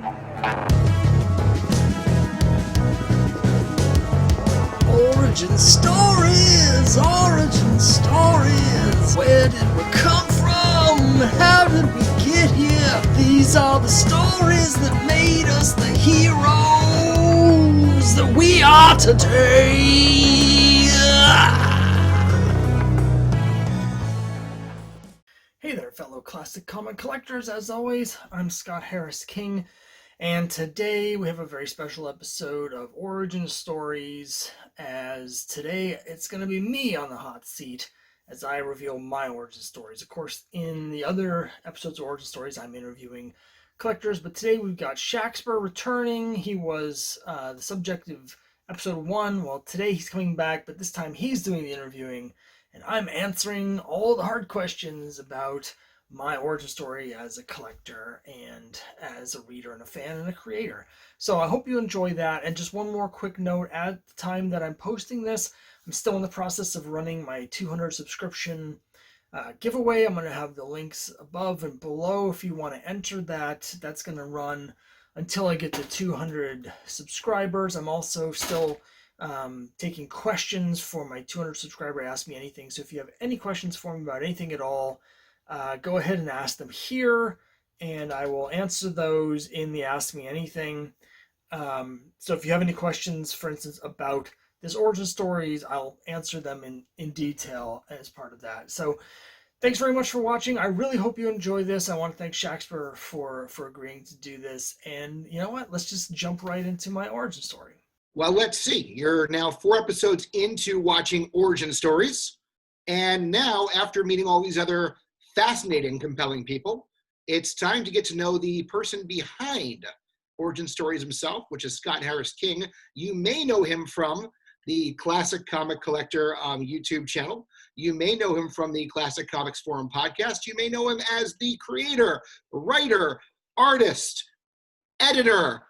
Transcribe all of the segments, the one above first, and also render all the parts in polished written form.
Origin stories, origin stories. Where did we come from? How did we get here? These are the stories that made us the heroes that we are today. Hey there, fellow classic comic collectors. As always, I'm Scott Harris King. And today we have a very special episode of Origin Stories, as today it's going to be me on the hot seat as I reveal my origin stories. Of course, in the other episodes of Origin Stories, I'm interviewing collectors, but today we've got Shaxper returning. He was the subject of episode 1. Well, today he's coming back, but this time he's doing the interviewing, and I'm answering all the hard questions about my origin story as a collector and as a reader and a fan and a creator. So I hope you enjoy that. And just one more quick note, at the time that I'm posting this, I'm still in the process of running my 200 subscription giveaway. I'm going to have the links above and below if you want to enter that. That's going to run until I get to 200 subscribers. I'm also still taking questions for my 200 subscriber Ask Me Anything. So if you have any questions for me about anything at all, go ahead and ask them here, and I will answer those in the Ask Me Anything. So if you have any questions, for instance, about this origin stories, I'll answer them in detail as part of that. So thanks very much for watching. I really hope you enjoy this. I want to thank Shaxper for agreeing to do this. And you know what? Let's just jump right into my origin story. Well, let's see. You're now 4 episodes into watching Origin Stories. And now, after meeting all these other fascinating, compelling people, it's time to get to know the person behind Origin Stories himself, which is Scott Harris King. You may know him from the Classic Comic Collector YouTube channel. You may know him from the Classic Comics Forum podcast. You may know him as the creator, writer, artist, editor,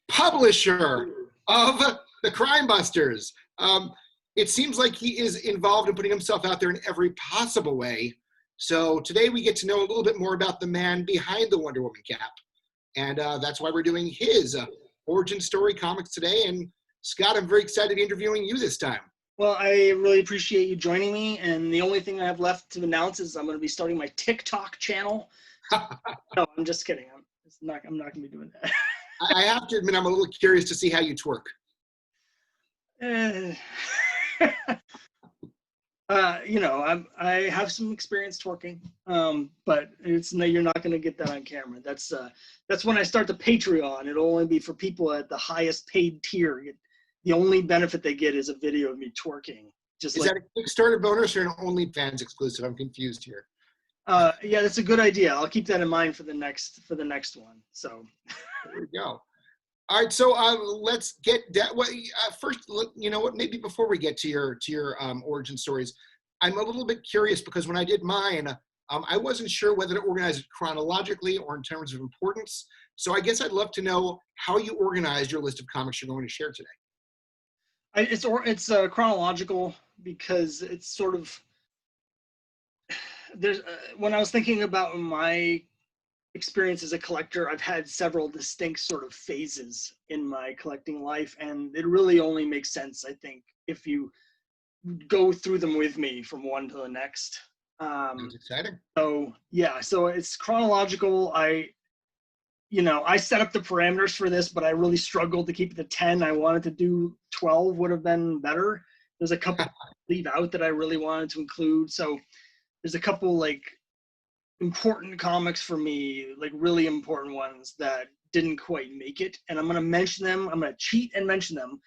publisher of the Crimebusters. It seems like he is involved in putting himself out there in every possible way. So today we get to know a little bit more about the man behind the Wonder Woman cap. And that's why we're doing his origin story comics today. And Scott, I'm very excited to be interviewing you this time. Well, I really appreciate you joining me. And the only thing I have left to announce is I'm going to be starting my TikTok channel. No, I'm just kidding. I'm not going to be doing that. I have to admit, I'm a little curious to see how you twerk. I have some experience twerking, but you're not going to get that on camera. That's when I start the Patreon. It'll only be for people at the highest paid tier. The only benefit they get is a video of me twerking. Is that a Kickstarter bonus or an OnlyFans exclusive? I'm confused here. Yeah, that's a good idea. I'll keep that in mind for the next one. So there we go. All right, so let's get that. Well, first, you know what? Maybe before we get to your origin stories, I'm a little bit curious because when I did mine, I wasn't sure whether to organize it chronologically or in terms of importance. So I guess I'd love to know how you organized your list of comics you're going to share today. It's chronological because it's sort of there's when I was thinking about my experience as a collector, I've had several distinct sort of phases in my collecting life, and it really only makes sense, I think, if you go through them with me from one to the next. That's exciting. So yeah, so it's chronological. I set up the parameters for this, but I really struggled to keep it to 10. I wanted to do 12, would have been better. There's a couple leave out that I really wanted to include. So there's a couple like important comics for me, like really important ones that didn't quite make it, and I'm going to mention them. I'm going to cheat and mention them,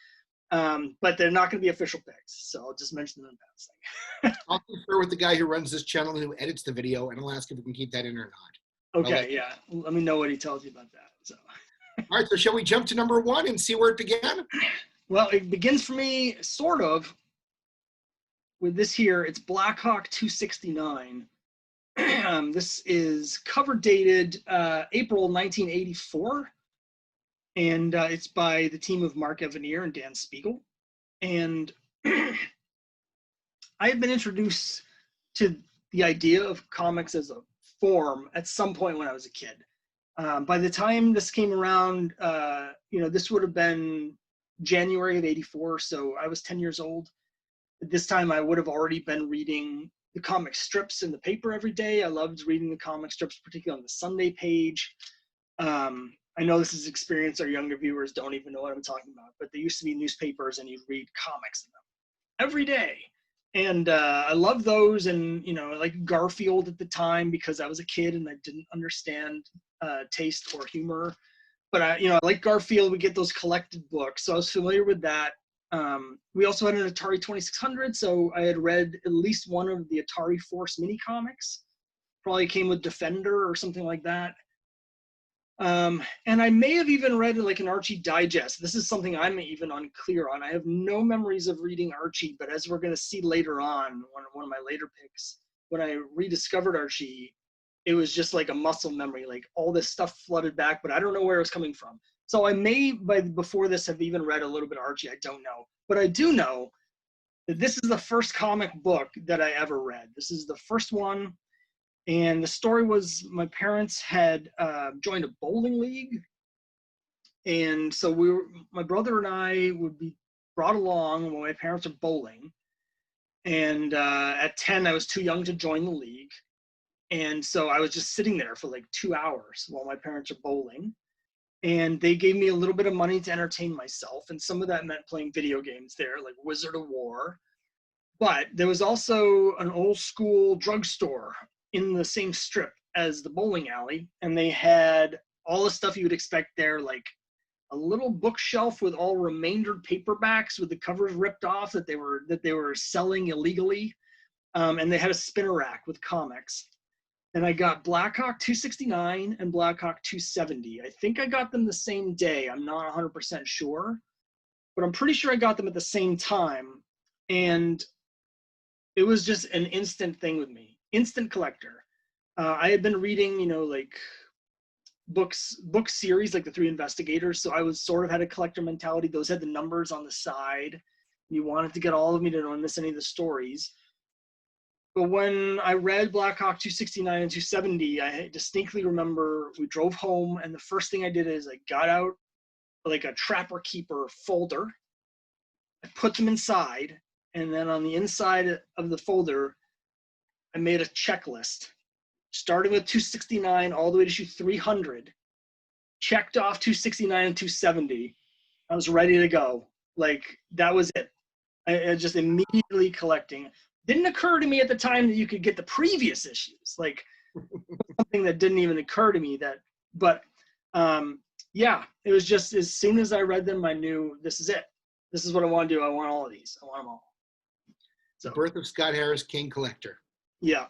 but they're not going to be official picks, so I'll just mention them in passing. I'll confer with the guy who runs this channel and who edits the video, and I'll ask if we can keep that in or not. Okay, yeah. Let me know what he tells you about that. So. All right, so shall we jump to number 1 and see where it began? Well, it begins for me sort of with this here. It's Blackhawk 269. This is cover dated April 1984, and it's by the team of Mark Evanier and Dan Spiegel. And I had been introduced to the idea of comics as a form at some point when I was a kid. By the time this came around, this would have been January of '84, so I was 10 years old. At this time, I would have already been reading the comic strips in the paper every day. I loved reading the comic strips, particularly on the Sunday page. I know this is experience our younger viewers don't even know what I'm talking about, but there used to be newspapers and you'd read comics in them every day. And I love those, and I like Garfield at the time because I was a kid and I didn't understand taste or humor. But I like Garfield. We get those collected books, so I was familiar with that. We also had an Atari 2600, so I had read at least one of the Atari Force mini comics. Probably came with Defender or something like that. And I may have even read like an Archie digest. This is something I'm even unclear on. I have no memories of reading Archie, but as we're going to see later on, one of my later picks, when I rediscovered Archie, it was just like a muscle memory. Like all this stuff flooded back, but I don't know where it was coming from. So I may, before this, have even read a little bit of Archie. I don't know. But I do know that this is the first comic book that I ever read. This is the first one. And the story was my parents had joined a bowling league. And so my brother and I would be brought along when my parents are bowling. And at 10, I was too young to join the league. And so I was just sitting there for like 2 hours while my parents are bowling. And they gave me a little bit of money to entertain myself. And some of that meant playing video games there, like Wizard of War. But there was also an old school drugstore in the same strip as the bowling alley. And they had all the stuff you would expect there, like a little bookshelf with all remaindered paperbacks with the covers ripped off that they were selling illegally. And they had a spinner rack with comics. And I got Blackhawk 269 and Blackhawk 270. I think I got them the same day. I'm not 100% sure, but I'm pretty sure I got them at the same time. And it was just an instant thing with me. Instant collector. I had been reading, like book series like the Three Investigators, so I was sort of had a collector mentality. Those had the numbers on the side. You wanted to get all of me to not miss any of the stories. But when I read Blackhawk 269 and 270, I distinctly remember we drove home, and the first thing I did is I got out like a Trapper Keeper folder. I put them inside, and then on the inside of the folder, I made a checklist, starting with 269 all the way to issue 300. Checked off 269 and 270. I was ready to go. Like, that was it. I just immediately collecting. Didn't occur to me at the time that you could get the previous issues. Like, something that didn't even occur to me yeah, it was just as soon as I read them, I knew this is it. This is what I want to do. I want all of these. I want them all. So, the birth of Scott Harris, King Collector. Yeah.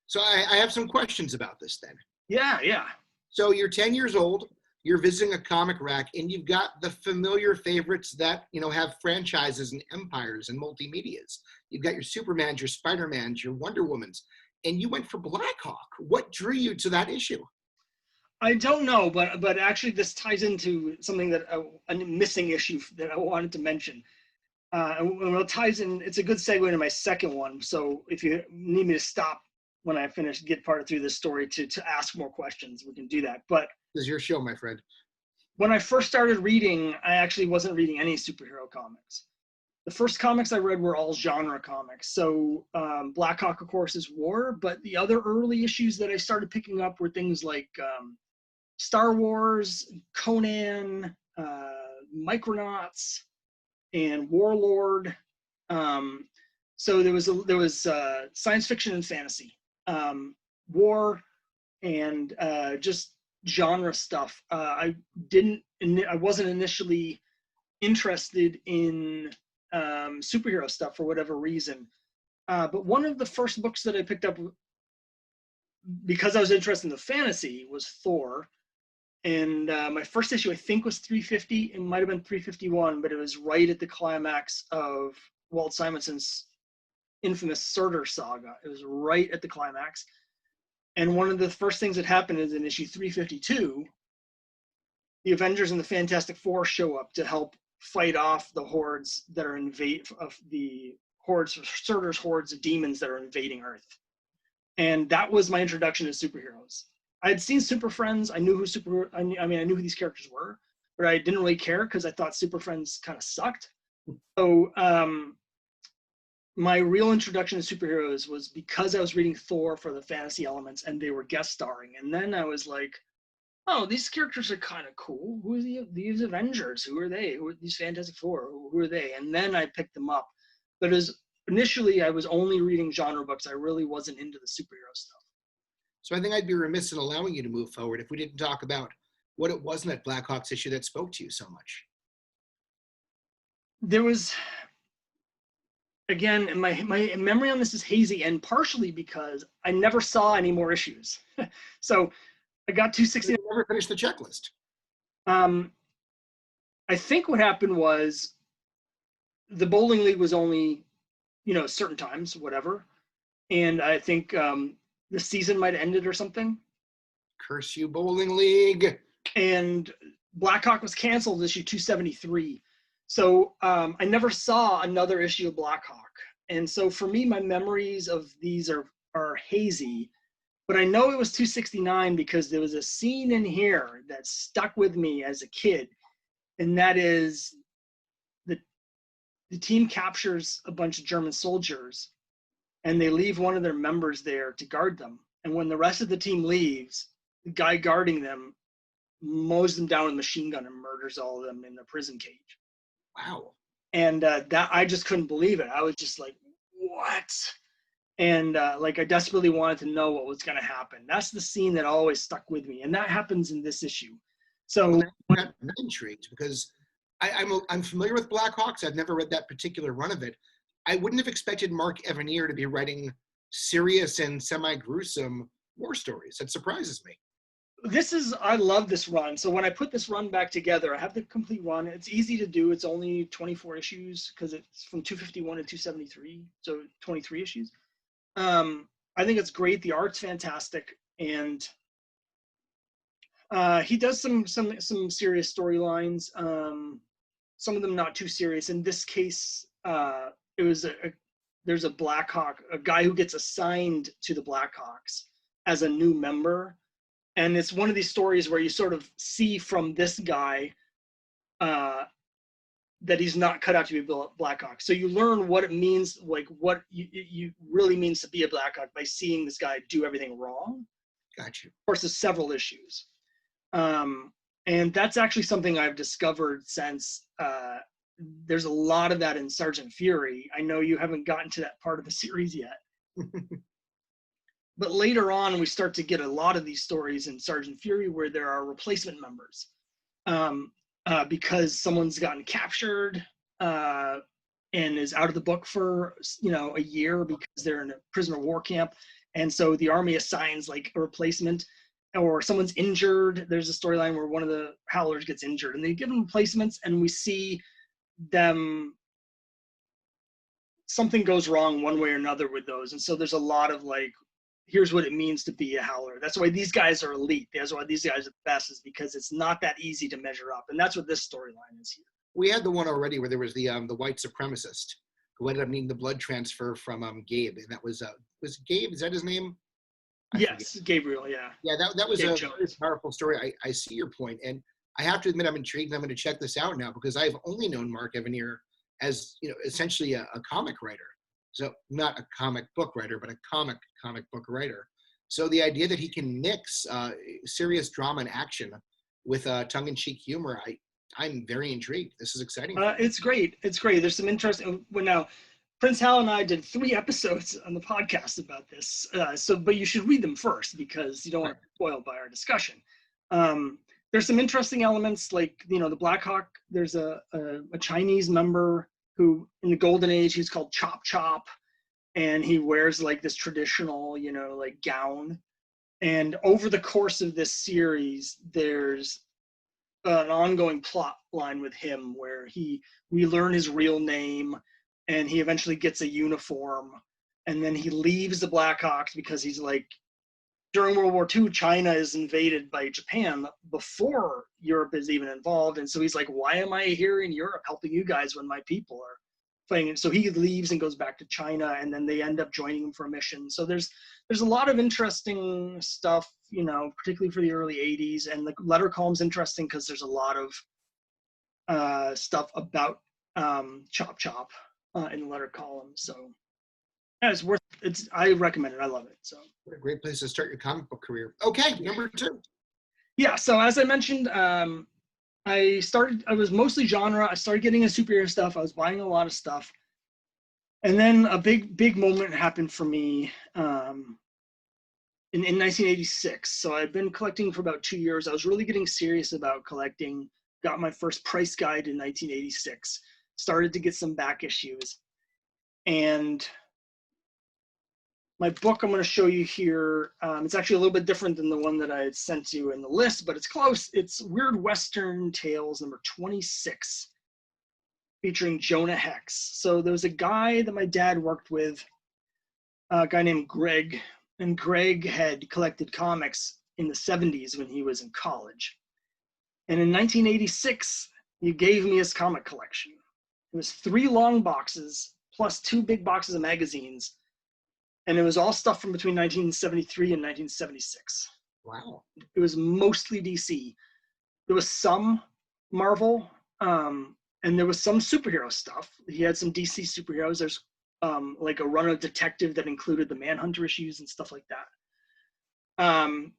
So I have some questions about this then. Yeah. So you're 10 years old. You're visiting a comic rack, and you've got the familiar favorites that, have franchises and empires and multimedias. You've got your Supermans, your Spider-Mans, your Wonder Womans, and you went for Blackhawk. What drew you to that issue? I don't know, but actually this ties into something that a missing issue that I wanted to mention. And it ties in, it's a good segue into my second one. So if you need me to stop when I finish, get part through this story to ask more questions, we can do that. But this is your show, my friend. When I first started reading, I actually wasn't reading any superhero comics. The first comics I read were all genre comics. So Blackhawk, of course, is war, but the other early issues that I started picking up were things like Star Wars, Conan, Micronauts, and Warlord. So there was science fiction and fantasy, war, and just genre stuff. I wasn't initially interested in superhero stuff for whatever reason. But one of the first books that I picked up because I was interested in the fantasy was Thor. And my first issue, I think, was 350. It might have been 351, but it was right at the climax of Walt Simonson's infamous Surtur saga. It was right at the climax. And one of the first things that happened is in issue 352, the Avengers and the Fantastic Four show up to help fight off the hordes that are Surtur's hordes of demons that are invading Earth. And that was my introduction to superheroes. I had seen Super Friends. I knew I knew who these characters were, but I didn't really care because I thought Super Friends kind of sucked. So my real introduction to superheroes was because I was reading Thor for the fantasy elements, and they were guest starring. And then I was like, oh, these characters are kind of cool. Who are these Avengers? Who are they? Who are these Fantastic Four? Who are they? And then I picked them up. But initially, I was only reading genre books. I really wasn't into the superhero stuff. So I think I'd be remiss in allowing you to move forward if we didn't talk about what it was in that Blackhawks issue that spoke to you so much. There was, again, my memory on this is hazy, and partially because I never saw any more issues. So I got 260. You never finished the checklist. I think what happened was the bowling league was only, certain times, whatever. And I think the season might have ended or something. Curse you, bowling league. And Blackhawk was canceled issue 273. So I never saw another issue of Blackhawk. And so for me, my memories of these are hazy. But I know it was 269 because there was a scene in here that stuck with me as a kid. And that is the team captures a bunch of German soldiers, and they leave one of their members there to guard them. And when the rest of the team leaves, the guy guarding them mows them down with a machine gun and murders all of them in the prison cage. Wow. And that I just couldn't believe it. I was just like, what? And I desperately wanted to know what was going to happen. That's the scene that always stuck with me. And that happens in this issue. So I'm intrigued because I'm familiar with Blackhawks. I've never read that particular run of it. I wouldn't have expected Mark Evanier to be writing serious and semi-gruesome war stories. That surprises me. I love this run. So when I put this run back together, I have the complete run. It's easy to do. It's only 24 issues because it's from 251 to 273. So 23 issues. I think it's great. The art's fantastic. And he does some serious storylines. Some of them not too serious. In this case, there's a Blackhawk, a guy who gets assigned to the Blackhawks as a new member. And it's one of these stories where you sort of see from this guy that he's not cut out to be a Blackhawk. So you learn what it means, like what you really means to be a Blackhawk by seeing this guy do everything wrong. Gotcha. Of course, there's several issues. And that's actually something I've discovered since there's a lot of that in Sergeant Fury. I know you haven't gotten to that part of the series yet. But later on, we start to get a lot of these stories in Sergeant Fury where there are replacement members because someone's gotten captured and is out of the book for a year because they're in a prisoner of war camp. And so the army assigns like a replacement, or someone's injured. There's a storyline where one of the Howlers gets injured and they give them replacements, and we see them, something goes wrong one way or another with those. And so there's a lot of like, here's what it means to be a Howler. That's why these guys are elite. That's why these guys are the best, is because it's not that easy to measure up. And that's what this storyline is here. We had the one already where there was the white supremacist who ended up needing the blood transfer from Gabe. And that was Gabe, is that his name? Yes, Gabriel, yeah. Yeah, that was Gabe a Jones. very powerful story. I see your point. And I have to admit I'm intrigued, and I'm going to check this out now because I've only known Mark Evanier as, essentially a comic writer. So not a comic book writer, but a comic book writer. So the idea that he can mix serious drama and action with tongue-in-cheek humor, I'm very intrigued. This is exciting. It's great. It's great. There's some interesting. Well, now, Prince Hal and I did 3 episodes on the podcast about this. But you should read them first because you don't want to be spoiled by our discussion. There's some interesting elements, like the Blackhawk. There's a Chinese member who, in the Golden Age, he's called Chop Chop, and he wears like this traditional, like gown. And over the course of this series, there's an ongoing plot line with him where we learn his real name, and he eventually gets a uniform, and then he leaves the Blackhawks because he's like, during World War II, China is invaded by Japan before Europe is even involved. And so he's like, why am I here in Europe helping you guys when my people are fighting it. So he leaves and goes back to China, and then they end up joining him for a mission. So there's a lot of interesting stuff, you know, particularly for the early 80s. And the letter column's interesting because there's a lot of stuff about Chop Chop in the letter column. So yeah, I recommend it. I love it. So what a great place to start your comic book career. Okay, number 2. Yeah, so as I mentioned, I was mostly genre. I started getting into superhero stuff. I was buying a lot of stuff. And then a big moment happened for me in 1986. So I'd been collecting for about 2 years. I was really getting serious about collecting. Got my first price guide in 1986. Started to get some back issues. And my book I'm going to show you here, it's actually a little bit different than the one that I had sent you in the list, but it's close. It's Weird Western Tales number 26, featuring Jonah Hex. So there was a guy that my dad worked with, a guy named Greg, and Greg had collected comics in the 70s when he was in college. And in 1986, he gave me his comic collection. It was 3 long boxes plus 2 big boxes of magazines. And it was all stuff from between 1973 and 1976. Wow. It was mostly DC. There was some Marvel, and there was some superhero stuff. He had some DC superheroes. There's like a run of Detective that included the Manhunter issues and stuff like that.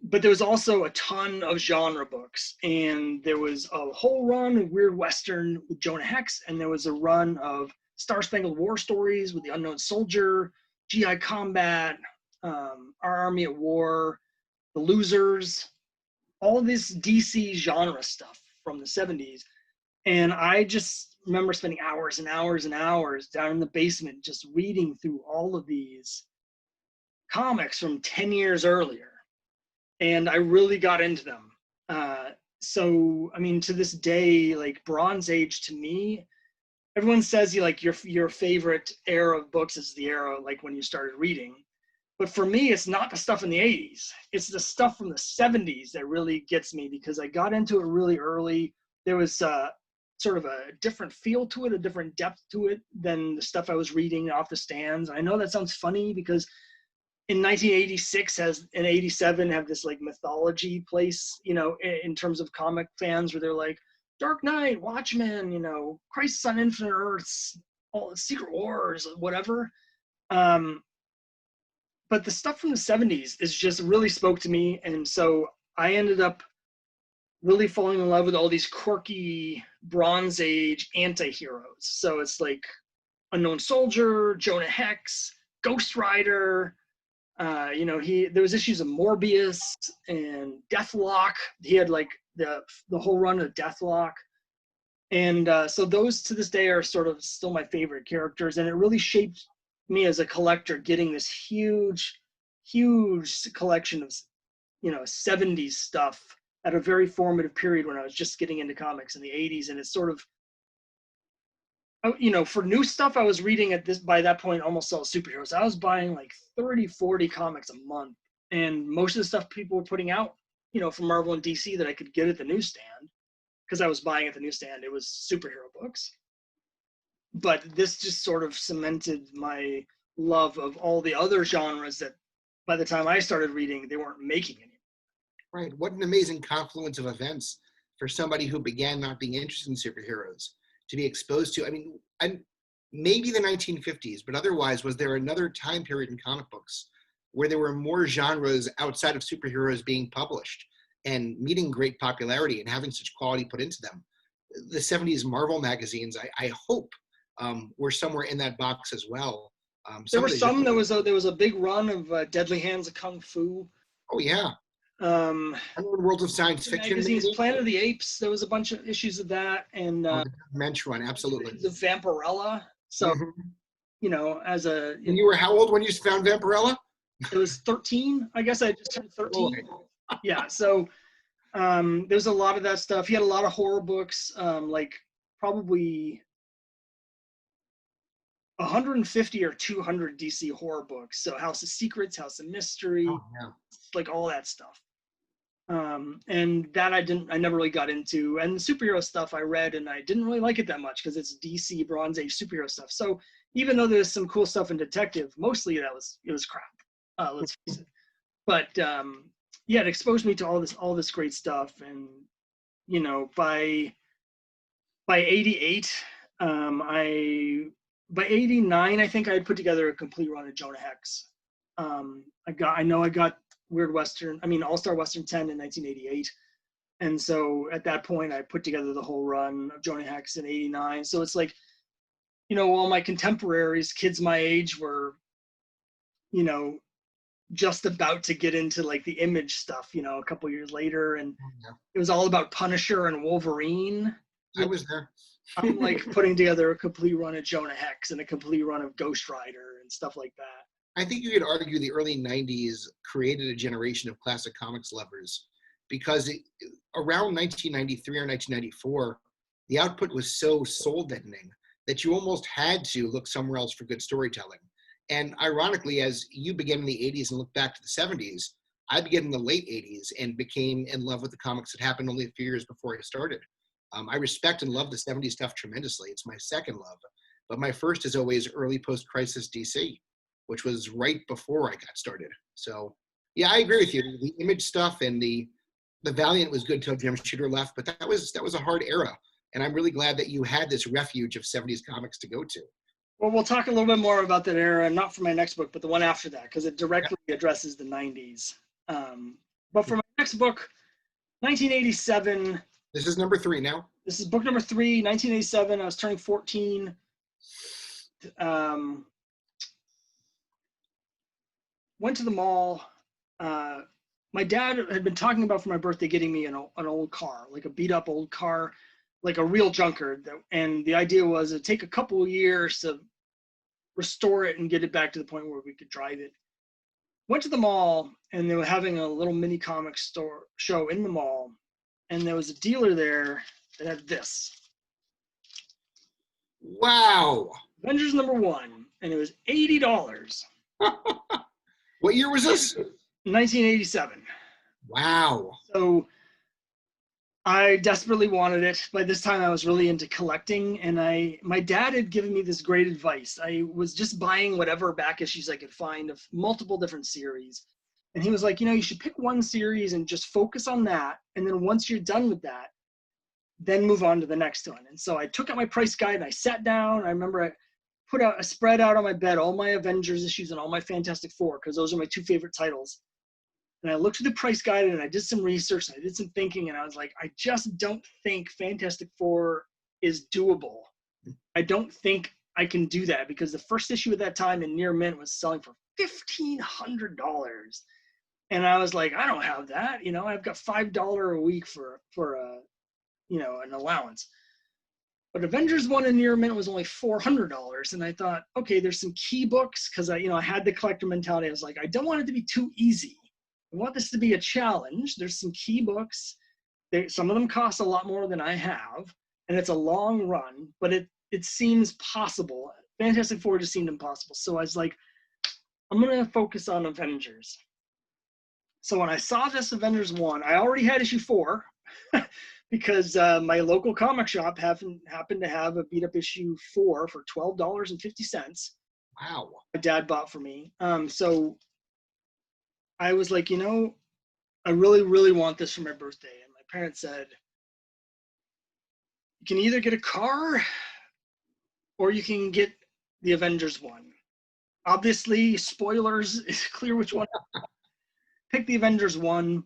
But there was also a ton of genre books. And there was a whole run of Weird Western with Jonah Hex, and there was a run of Star Spangled War stories with the Unknown Soldier, GI Combat, Our Army at War, The Losers, all this DC genre stuff from the 70s. And I just remember spending hours and hours and hours down in the basement just reading through all of these comics from 10 years earlier. And I really got into them. So, I mean, to this day, like Bronze Age to me, everyone says your favorite era of books is the era like when you started reading. But for me, it's not the stuff in the 80s. It's the stuff from the 70s that really gets me because I got into it really early. There was sort of a different feel to it, a different depth to it than the stuff I was reading off the stands. I know that sounds funny because in 1986 and 87 have this like mythology place, you know, in terms of comic fans where they're like, Dark Knight, Watchmen, you know, Crisis on Infinite Earths, all Secret Wars, whatever. But the stuff from the 70s is just really spoke to me. And so I ended up really falling in love with all these quirky Bronze Age anti-heroes. So it's like Unknown Soldier, Jonah Hex, Ghost Rider. You know, there was issues of Morbius and Deathlock. He had like the whole run of Deathlock. And so those to this day are sort of still my favorite characters. And it really shaped me as a collector, getting this huge collection of, you know, 70s stuff at a very formative period when I was just getting into comics in the 80s. And it's sort of, you know, for new stuff I was reading by that point almost all superheroes. I was buying like 30-40 comics a month, and most of the stuff people were putting out, you know, from Marvel and DC that I could get at the newsstand, because I was buying at the newsstand, it was superhero books. But this just sort of cemented my love of all the other genres that by the time I started reading, they weren't making any. Right. What an amazing confluence of events for somebody who began not being interested in superheroes to be exposed to. I mean, maybe the 1950s, but otherwise, was there another time period in comic books where there were more genres outside of superheroes being published and meeting great popularity and having such quality put into them? The 70s Marvel magazines, I hope, were somewhere in that box as well. There were some. There was a big run of Deadly Hands of Kung Fu. Oh yeah. Worlds of Science Fiction magazines, Planet of the Apes. There was a bunch of issues of that, and the Mensch one, absolutely. The Vampirella. So, you know, as a and you were how old when you found Vampirella? It was 13. I guess I just turned 13. Yeah. So there's a lot of that stuff. He had a lot of horror books, like probably 150 or 200 DC horror books. So House of Secrets, House of Mystery, like all that stuff. And that I never really got into. And the superhero stuff I read, and I didn't really like it that much because it's DC Bronze Age superhero stuff. So even though there's some cool stuff in detective, mostly it was crap. Let's face it. But yeah, it exposed me to all this great stuff. And you know, by '88, by '89, I think I had put together a complete run of Jonah Hex. I know I got All Star Western 10 in 1988. And so at that point, I put together the whole run of Jonah Hex in '89. So it's like, you know, all my contemporaries, kids my age, were, you know, just about to get into like the Image stuff, you know, a couple years later. And Yeah, it was all about Punisher and Wolverine. I was there. I'm like putting together a complete run of Jonah Hex and a complete run of Ghost Rider and stuff like that. I think you could argue the early 90s created a generation of classic comics lovers because around 1993 or 1994, the output was so soul deadening that you almost had to look somewhere else for good storytelling. And ironically, as you began in the 80s and look back to the 70s, I began in the late 80s and became in love with the comics that happened only a few years before I started. I respect and love the 70s stuff tremendously. It's my second love. But my first is always early post-crisis DC, which was right before I got started. So yeah, I agree with you. The Image stuff and the Valiant was good till Jim Shooter left, but that was a hard era. And I'm really glad that you had this refuge of 70s comics to go to. Well, we'll talk a little bit more about that era, not for my next book, but the one after that, because it directly addresses the 90s. But for my next book, 1987. This is number 3 now. This is book number 3, 1987. I was turning 14. Went to the mall. My dad had been talking about for my birthday getting me an old car, like a beat up old car, like a real junker. And the idea was to take a couple of years to restore it and get it back to the point where we could drive it. Went to the mall, and they were having a little mini comic store show in the mall. And there was a dealer there that had this. Wow. Avengers #1, and it was $80. What year was this? 1987. Wow. So I desperately wanted it. By this time, I was really into collecting, and my dad had given me this great advice. I was just buying whatever back issues I could find of multiple different series. And he was like, you know, you should pick one series and just focus on that. And then once you're done with that, then move on to the next one. And so I took out my price guide and I sat down. I remember I spread out on my bed all my Avengers issues and all my Fantastic Four, because those are my 2 favorite titles. And I looked through the price guide and I did some research and I did some thinking, and I was like, I just don't think Fantastic Four is doable. I don't think I can do that, because the first issue at that time in near mint was selling for $1,500. And I was like, I don't have that. You know, I've got $5 a week for you know, an allowance. But Avengers 1 in near mint was only $400. And I thought, okay, there's some key books, because I had the collector mentality. I was like, I don't want it to be too easy. I want this to be a challenge. There's some key books. Some of them cost a lot more than I have, and it's a long run, but it seems possible. Fantastic Four just seemed impossible. So I was like, I'm going to focus on Avengers. So when I saw this Avengers 1, I already had issue 4 because my local comic shop happened to have a beat up issue 4 for $12.50. Wow. My dad bought for me. So I was like, you know, I really, really want this for my birthday. And my parents said, you can either get a car or you can get the Avengers 1. Obviously, spoilers, it's clear which one. Pick the Avengers 1.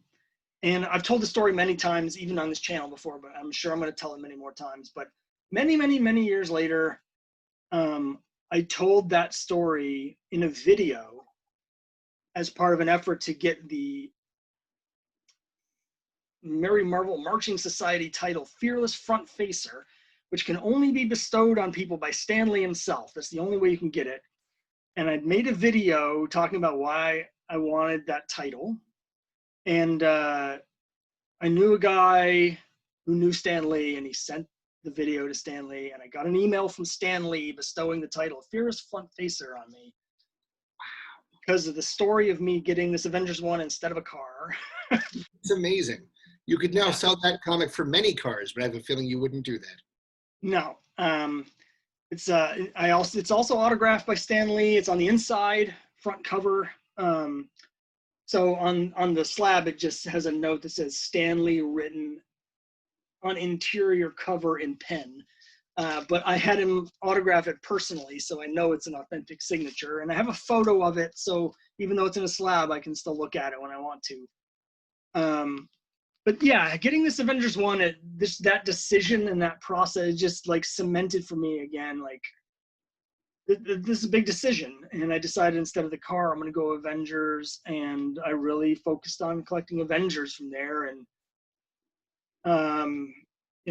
And I've told the story many times, even on this channel before, but I'm sure I'm going to tell it many more times. But many, many, many years later, I told that story in a video as part of an effort to get the Mary Marvel Marching Society title, Fearless Front Facer, which can only be bestowed on people by Stan Lee himself. That's the only way you can get it. And I'd made a video talking about why I wanted that title. And I knew a guy who knew Stan Lee, and he sent the video to Stan Lee, and I got an email from Stan Lee bestowing the title Fearless Front Facer on me. because of the story of me getting this Avengers one instead of a car. It's amazing. You could now Yeah. sell that comic for many cars, but I have a feeling you wouldn't do that. No. It's also autographed by Stan Lee. It's on the inside, front cover. So on the slab, it just has a note that says Stan Lee written on interior cover in pen. But I had him autograph it personally, so I know it's an authentic signature. And I have a photo of it, so even though it's in a slab, I can still look at it when I want to. But yeah, getting this Avengers one, that decision and that process just like cemented for me again, like this is a big decision. And I decided instead of the car, I'm going to go Avengers, and I really focused on collecting Avengers from there. And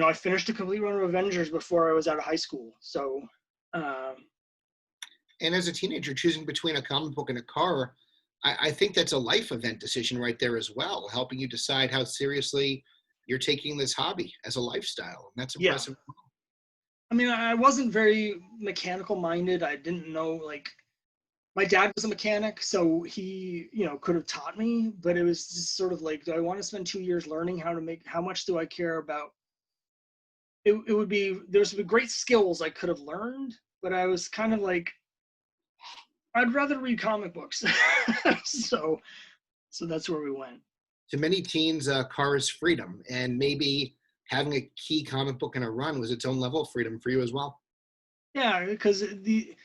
I finished a complete run of Avengers before I was out of high school. So, and as a teenager, choosing between a comic book and a car, I think that's a life event decision right there as well, helping you decide how seriously you're taking this hobby as a lifestyle. And that's impressive. Yeah. I mean, I wasn't very mechanical minded. I didn't know, like, my dad was a mechanic, so he, could have taught me, but it was just sort of like, do I want to spend 2 years learning how much do I care about? There's great skills I could have learned, but I was kind of like, I'd rather read comic books. so that's where we went. To many teens, car is freedom, and maybe having a key comic book in a run was its own level of freedom for you as well. Yeah, because a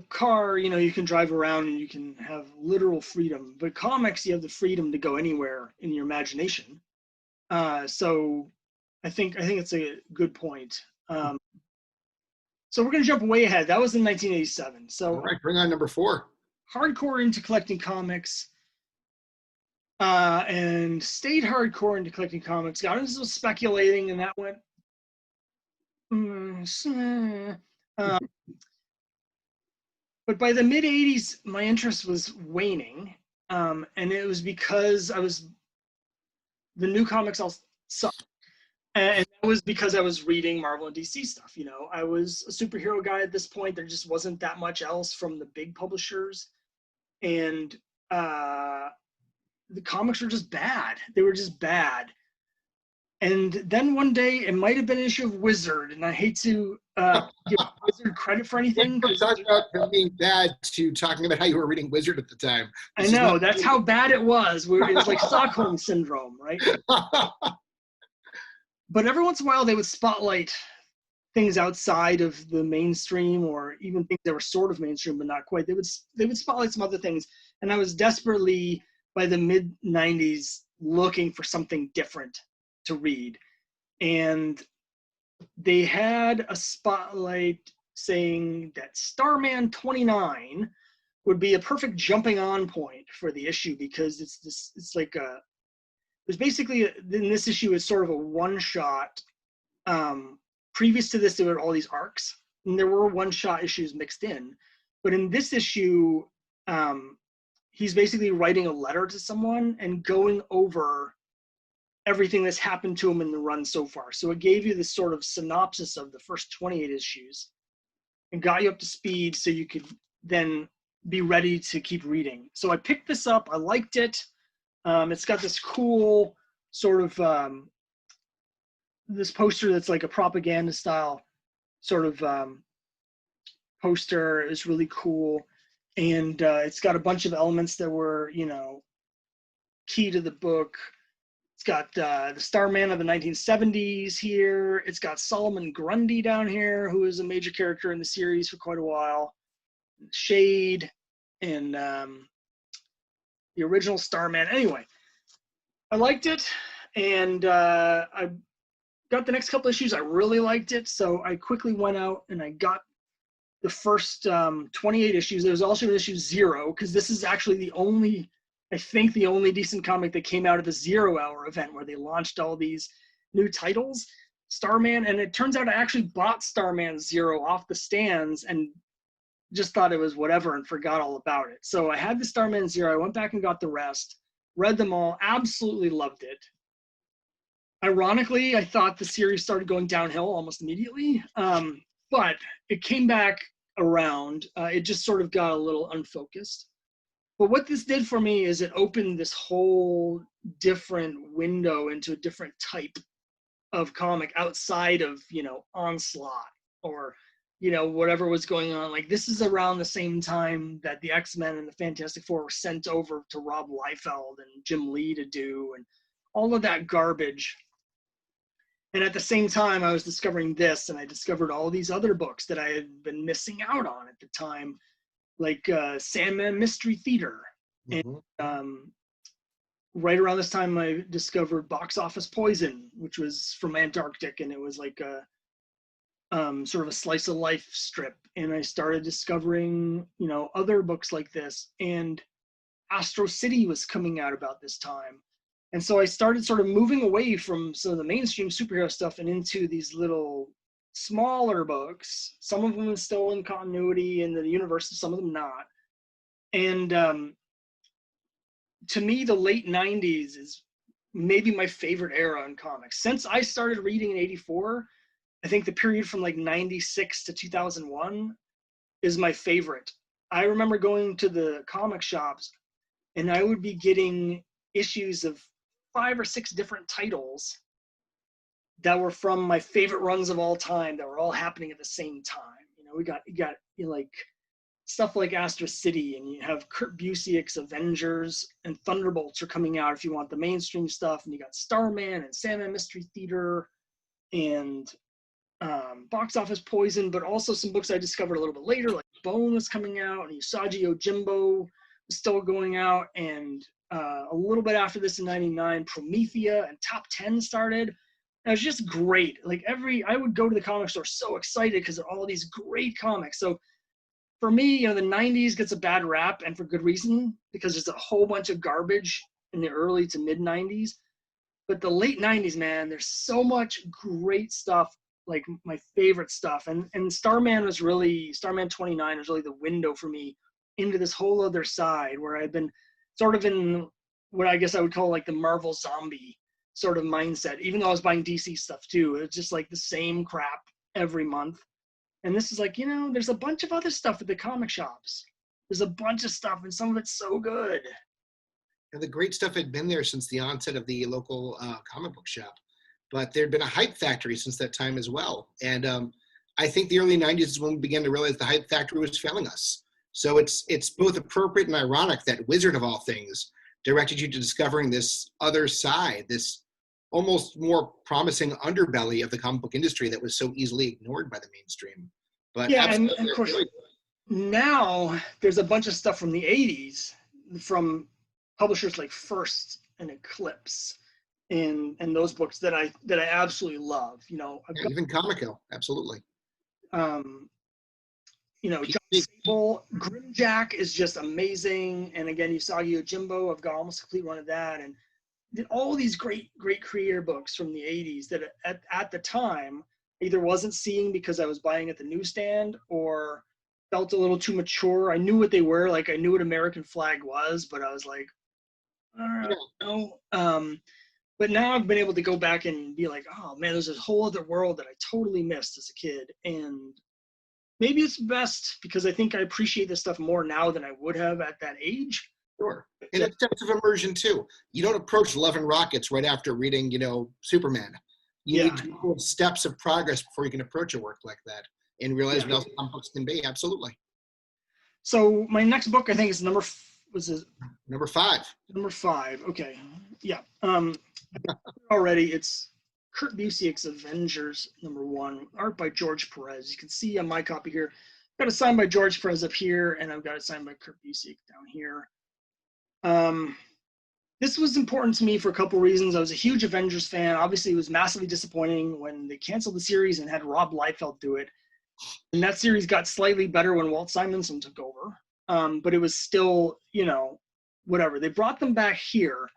car, you can drive around and you can have literal freedom, but comics, you have the freedom to go anywhere in your imagination. So I think it's a good point. So we're going to jump way ahead. That was in 1987. So all right, bring on number 4. Hardcore into collecting comics, and stayed hardcore into collecting comics. Got into some speculating, and that went. But by the mid 80s, my interest was waning, and it was because the new comics all sucked. And that was because I was reading Marvel and DC stuff. I was a superhero guy at this point. There just wasn't that much else from the big publishers. And the comics were just bad. They were just bad. And then one day, it might have been an issue of Wizard, and I hate to give Wizard credit for anything. From talking about them being bad to talking about how you were reading Wizard at the time. I know, that's how bad it was. It was like Stockholm Syndrome, right? But every once in a while, they would spotlight things outside of the mainstream, or even things that were sort of mainstream but not quite. They would spotlight some other things, and I was desperately, by the mid 90s, looking for something different to read. And they had a spotlight saying that Starman 29 would be a perfect jumping on point for the issue, because there's basically, in this issue, it's sort of a one-shot. Previous to this, there were all these arcs, and there were one-shot issues mixed in. But in this issue, he's basically writing a letter to someone and going over everything that's happened to him in the run so far. So it gave you this sort of synopsis of the first 28 issues and got you up to speed so you could then be ready to keep reading. So I picked this up. I liked it. It's got this cool sort of this poster that's like a propaganda style sort of poster. Is really cool. And it's got a bunch of elements that were, key to the book. It's got the Starman of the 1970s here. It's got Solomon Grundy down here, who is a major character in the series for quite a while. Shade and the original Starman. Anyway, I liked it, and I got the next couple issues. I really liked it, so I quickly went out and I got the first 28 issues. There was also issue 0, because this is actually the only decent comic that came out of the 0 Hour event, where they launched all these new titles. Starman, and it turns out I actually bought Starman 0 off the stands and just thought it was whatever and forgot all about it. So I had the Starman 0. I went back and got the rest, read them all, absolutely loved it. Ironically, I thought the series started going downhill almost immediately, but it came back around. It just sort of got a little unfocused. But what this did for me is it opened this whole different window into a different type of comic outside of, Onslaught or, whatever was going on. Like, this is around the same time that the X-Men and the Fantastic Four were sent over to Rob Liefeld and Jim Lee to do, and all of that garbage. And at the same time, I was discovering this, and I discovered all these other books that I had been missing out on at the time, like Sandman Mystery Theater. And right around this time, I discovered Box Office Poison, which was from Antarctic, and it was like a sort of a slice of life strip. And I started discovering, other books like this. And Astro City was coming out about this time. And so I started sort of moving away from some of the mainstream superhero stuff and into these little smaller books. Some of them still in continuity in the universe, some of them not. And to me, the late 90s is maybe my favorite era in comics. Since I started reading in 84, I think the period from like 96 to 2001 is my favorite. I remember going to the comic shops and I would be getting issues of 5 or 6 different titles that were from my favorite runs of all time that were all happening at the same time. We got like stuff like Astro City, and you have Kurt Busiek's Avengers, and Thunderbolts are coming out if you want the mainstream stuff, and you got Starman and Sandman Mystery Theater and Box Office Poison, but also some books I discovered a little bit later, like Bone was coming out, and Usagi Yojimbo was still going out, and a little bit after this in 99, Promethea and Top 10 started. And it was just great. Like I would go to the comic store so excited because of all these great comics. So for me, the 90s gets a bad rap, and for good reason, because there's a whole bunch of garbage in the early to mid 90s. But the late 90s, man, there's so much great stuff, like my favorite stuff. And Starman 29 was really the window for me into this whole other side where I've been sort of in what I guess I would call like the Marvel zombie sort of mindset, even though I was buying DC stuff too. It was just like the same crap every month. And this is like, there's a bunch of other stuff at the comic shops. There's a bunch of stuff, and some of it's so good. And the great stuff had been there since the onset of the local comic book shop. But there'd been a hype factory since that time as well. And I think the early 90s is when we began to realize the hype factory was failing us. So it's both appropriate and ironic that Wizard of all things directed you to discovering this other side, this almost more promising underbelly of the comic book industry that was so easily ignored by the mainstream. But yeah, and of course, now there's a bunch of stuff from the 80s from publishers like First and Eclipse and those books that I absolutely love. Even Comico, absolutely. John Sable, Grimjack is just amazing. And again, Usagi Yojimbo, I've got almost a complete run of that. And all these great creator books from the 80s that at the time either wasn't seeing because I was buying at the newsstand or felt a little too mature. I knew what they were. Like, I knew what American Flag was, but I was like, I don't know. But now I've been able to go back and be like, oh man, there's this whole other world that I totally missed as a kid. And maybe it's best because I think I appreciate this stuff more now than I would have at that age. Sure. And it's a sense of immersion too. You don't approach Love and Rockets right after reading, Superman. You need to go steps of progress before you can approach a work like that and realize what else comic books can be. Absolutely. So my next book, I think, is number 5. Number 5. Number 5. Okay. Yeah. Already, it's Kurt Busiek's Avengers #1, art by George Perez. You can see on my copy here, I've got it signed by George Perez up here, and I've got it signed by Kurt Busiek down here. This was important to me for a couple reasons. I was a huge Avengers fan. Obviously, it was massively disappointing when they canceled the series and had Rob Liefeld do it. And that series got slightly better when Walt Simonson took over. But it was still, whatever. They brought them back here.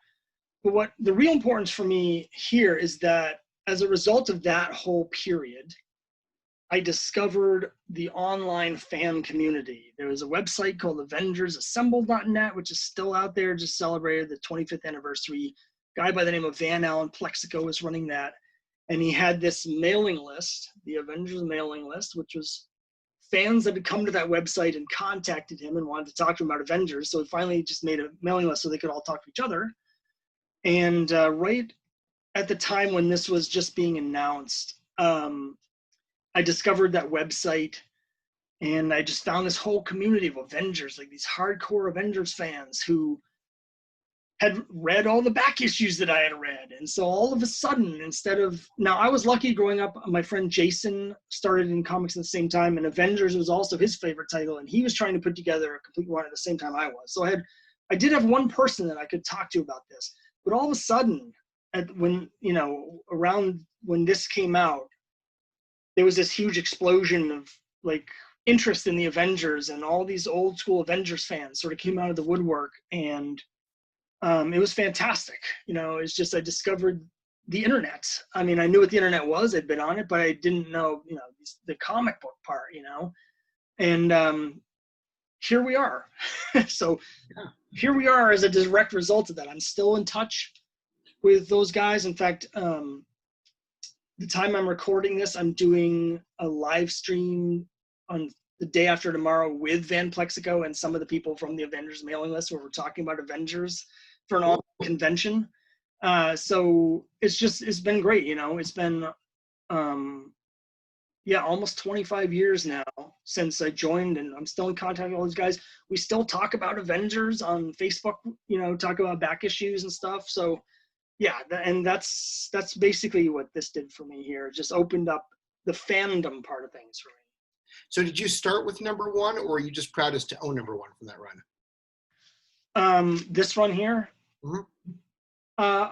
But what the real importance for me here is that as a result of that whole period, I discovered the online fan community. There was a website called AvengersAssemble.net, which is still out there, just celebrated the 25th anniversary. A guy by the name of Van Allen Plexico was running that. And he had this mailing list, the Avengers mailing list, which was fans that had come to that website and contacted him and wanted to talk to him about Avengers. So he finally just made a mailing list so they could all talk to each other. And right at the time when this was just being announced, I discovered that website, and I just found this whole community of Avengers, like these hardcore Avengers fans who had read all the back issues that I had read. And so all of a sudden, now I was lucky growing up, my friend Jason started in comics at the same time, and Avengers was also his favorite title, and he was trying to put together a complete run at the same time I was. So I did have one person that I could talk to about this. But all of a sudden, around when this came out, there was this huge explosion of like interest in the Avengers, and all these old school Avengers fans sort of came out of the woodwork, and it was fantastic. It's just, I discovered the internet. I mean, I knew what the internet was, I'd been on it, but I didn't know, the comic book part, and here we are. So here we are as a direct result of that. I'm still in touch with those guys. In fact, the time I'm recording this, I'm doing a live stream on the day after tomorrow with Van Plexico and some of the people from the Avengers mailing list, where we're talking about Avengers for an all convention. So it's been great. It's been, almost 25 years now since I joined, and I'm still in contact with all these guys. We still talk about Avengers on Facebook, talk about back issues and stuff. So yeah, and that's basically what this did for me here. It just opened up the fandom part of things for me. So did you start with number 1, or are you just proudest to own number 1 from that run? This run here? Mm-hmm.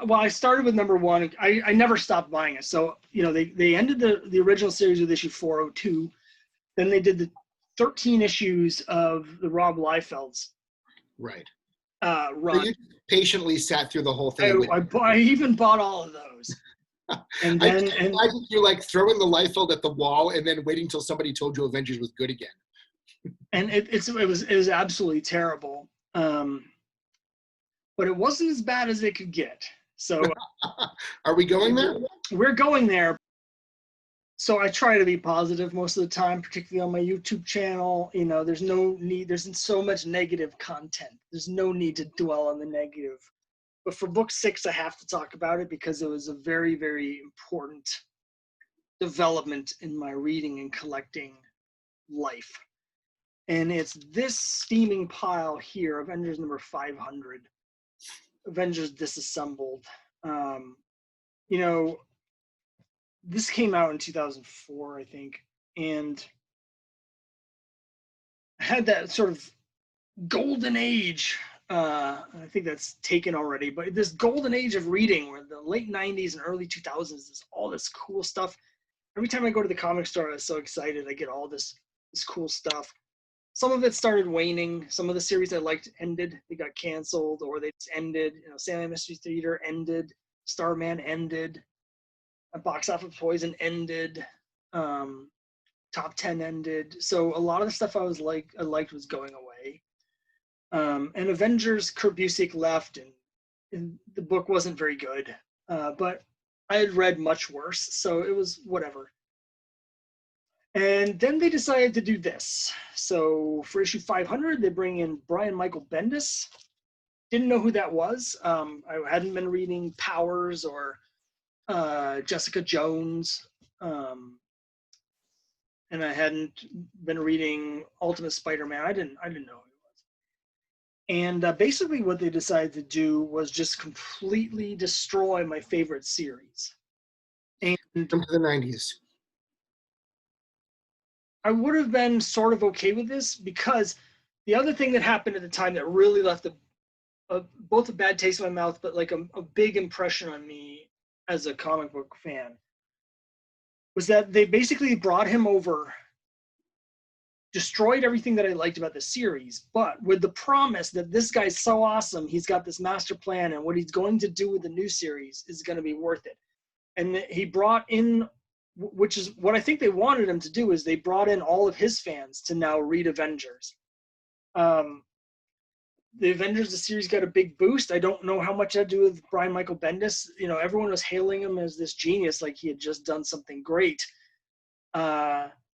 Well, I started with number 1. I never stopped buying it. So, they ended the original series with issue 402. Then they did the 13 issues of the Rob Liefeld's right. run. So you patiently sat through the whole thing. I even bought all of those. And then I think you like throwing the Liefeld at the wall and then waiting until somebody told you Avengers was good again. And it was absolutely terrible. But it wasn't as bad as it could get. So are we going there? We're going there. So I try to be positive most of the time, particularly on my YouTube channel. There's no need, there's so much negative content. There's no need to dwell on the negative. But for book 6, I have to talk about it because it was a very, very important development in my reading and collecting life. And it's this steaming pile here, Avengers number 500, Avengers Disassembled. This came out in 2004, I think, and had that sort of golden age. I think that's taken already, but this golden age of reading, where the late 90s and early 2000s, is all this cool stuff. Every time I go to the comic store, I was so excited. I get all this cool stuff. Some of it started waning. Some of the series I liked ended. They got canceled, or they just ended. Sandman Mystery Theater ended. Starman ended. Box Office Poison ended. Top 10 ended. So a lot of the stuff I liked was going away. And Avengers, Kurt Busiek left, and the book wasn't very good. But I had read much worse, so it was whatever. And then they decided to do this. So for issue 500, they bring in Brian Michael Bendis. Didn't know who that was. I hadn't been reading Powers or Jessica Jones. And I hadn't been reading Ultimate Spider-Man. I didn't know who he was. And basically what they decided to do was just completely destroy my favorite series. And come to the 90s. I would have been sort of okay with this, because the other thing that happened at the time that really left both a bad taste in my mouth, but like a big impression on me as a comic book fan, was that they basically brought him over, destroyed everything that I liked about the series, but with the promise that this guy's so awesome, he's got this master plan, and what he's going to do with the new series is going to be worth it. And he brought in, which is what I think they wanted him to do, is they brought in all of his fans to now read Avengers. The Avengers, the series, got a big boost. I don't know how much that had to do with Brian Michael Bendis. Everyone was hailing him as this genius, like he had just done something great.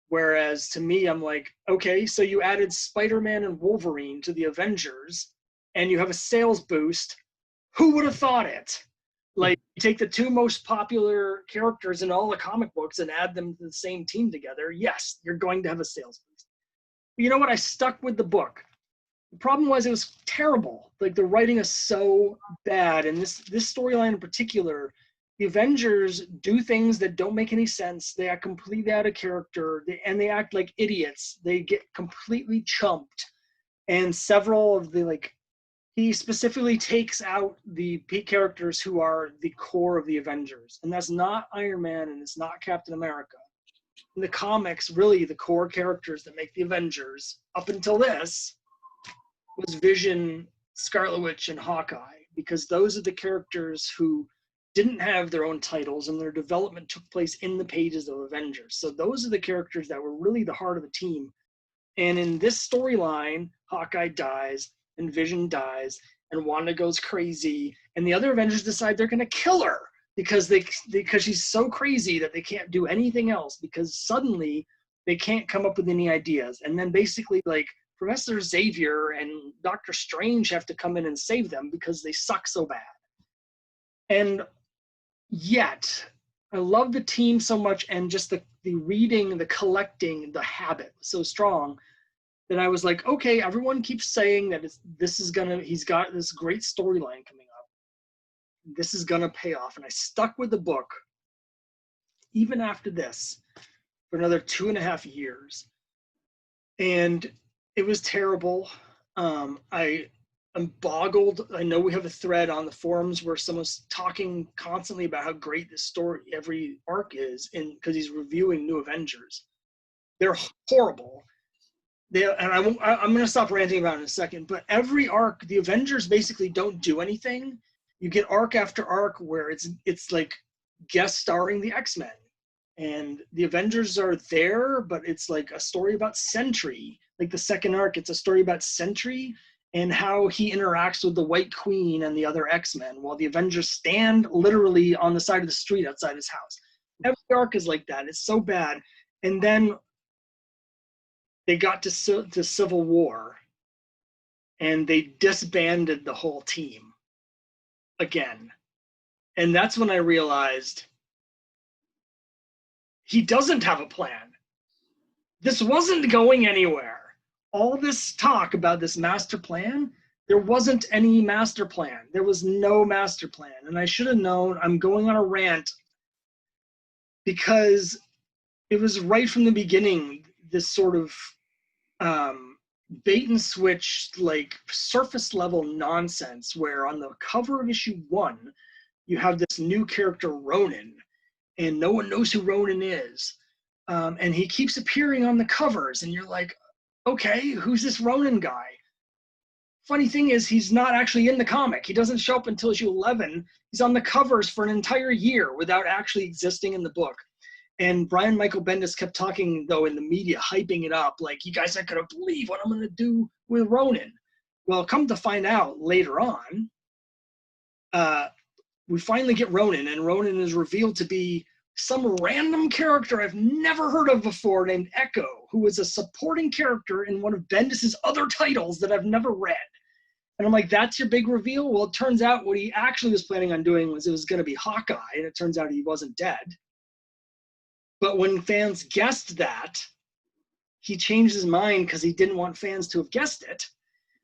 Whereas to me, I'm like, okay, so you added Spider-Man and Wolverine to the Avengers, and you have a sales boost. Who would have thought it? Like, you take the two most popular characters in all the comic books and add them to the same team together. Yes, you're going to have a sales boost. But you know what? I stuck with the book. The problem was it was terrible. Like, the writing is so bad, and this storyline in particular, the Avengers do things that don't make any sense. They act completely out of character, and they act like idiots. They get completely chumped, and several of the he specifically takes out the characters who are the core of the Avengers, and that's not Iron Man and it's not Captain America. In the comics, really, the core characters that make the Avengers up until this was Vision, Scarlet Witch, and Hawkeye, because those are the characters who didn't have their own titles and their development took place in the pages of Avengers. So those are the characters that were really the heart of the team. And in this storyline, Hawkeye dies and Vision dies and Wanda goes crazy and the other Avengers decide they're going to kill her because she's so crazy that they can't do anything else, because suddenly they can't come up with any ideas. And then basically Professor Xavier and Doctor Strange have to come in and save them because they suck so bad. And yet, I love the team so much, and just the reading, the collecting, the habit was so strong that I was like, okay, everyone keeps saying that he's got this great storyline coming up. This is gonna pay off. And I stuck with the book, even after this, for another 2.5 years. And it was terrible. I'm boggled. I know we have a thread on the forums where someone's talking constantly about how great this story, every arc is, because he's reviewing New Avengers. They're horrible. I'm going to stop ranting about it in a second, but every arc, the Avengers basically don't do anything. You get arc after arc where it's like guest starring the X-Men. And the Avengers are there, but it's like a story about Sentry. Like the second arc, it's a story about Sentry and how he interacts with the White Queen and the other X-Men while the Avengers stand literally on the side of the street outside his house. Every arc is like that. It's so bad. And then they got to Civil War and they disbanded the whole team again. And that's when I realized he doesn't have a plan. This wasn't going anywhere. All this talk about this master plan, there wasn't any master plan. There was no master plan. And I should have known. I'm going on a rant because it was right from the beginning, this sort of bait and switch, like surface level nonsense, where on the cover of issue 1, you have this new character, Ronan, and no one knows who Ronan is. And he keeps appearing on the covers, and you're like, okay, who's this Ronan guy? Funny thing is, he's not actually in the comic. He doesn't show up until issue 11. He's on the covers for an entire year without actually existing in the book. And Brian Michael Bendis kept talking, though, in the media, hyping it up, like, you guys aren't going to believe what I'm going to do with Ronan. Well, come to find out later on, we finally get Ronan, and Ronan is revealed to be some random character I've never heard of before named Echo, who is a supporting character in one of Bendis' other titles that I've never read. And I'm like, that's your big reveal? Well, it turns out what he actually was planning on doing was it was going to be Hawkeye, and it turns out he wasn't dead. But when fans guessed that, he changed his mind because he didn't want fans to have guessed it.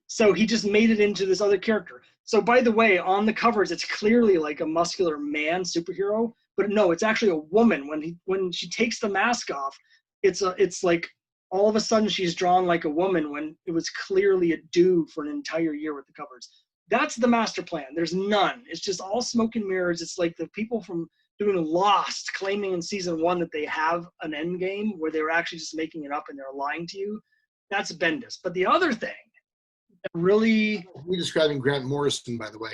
So he just made it into this other character. So by the way, on the covers, it's clearly like a muscular man superhero, but no, it's actually a woman. When she takes the mask off, it's like all of a sudden she's drawn like a woman when it was clearly a dude for an entire year with the covers. That's the master plan. There's none. It's just all smoke and mirrors. It's like the people from doing Lost claiming in season 1 that they have an end game where they were actually just making it up and they're lying to you. That's Bendis. But the other thing that really... We're describing Grant Morrison, by the way.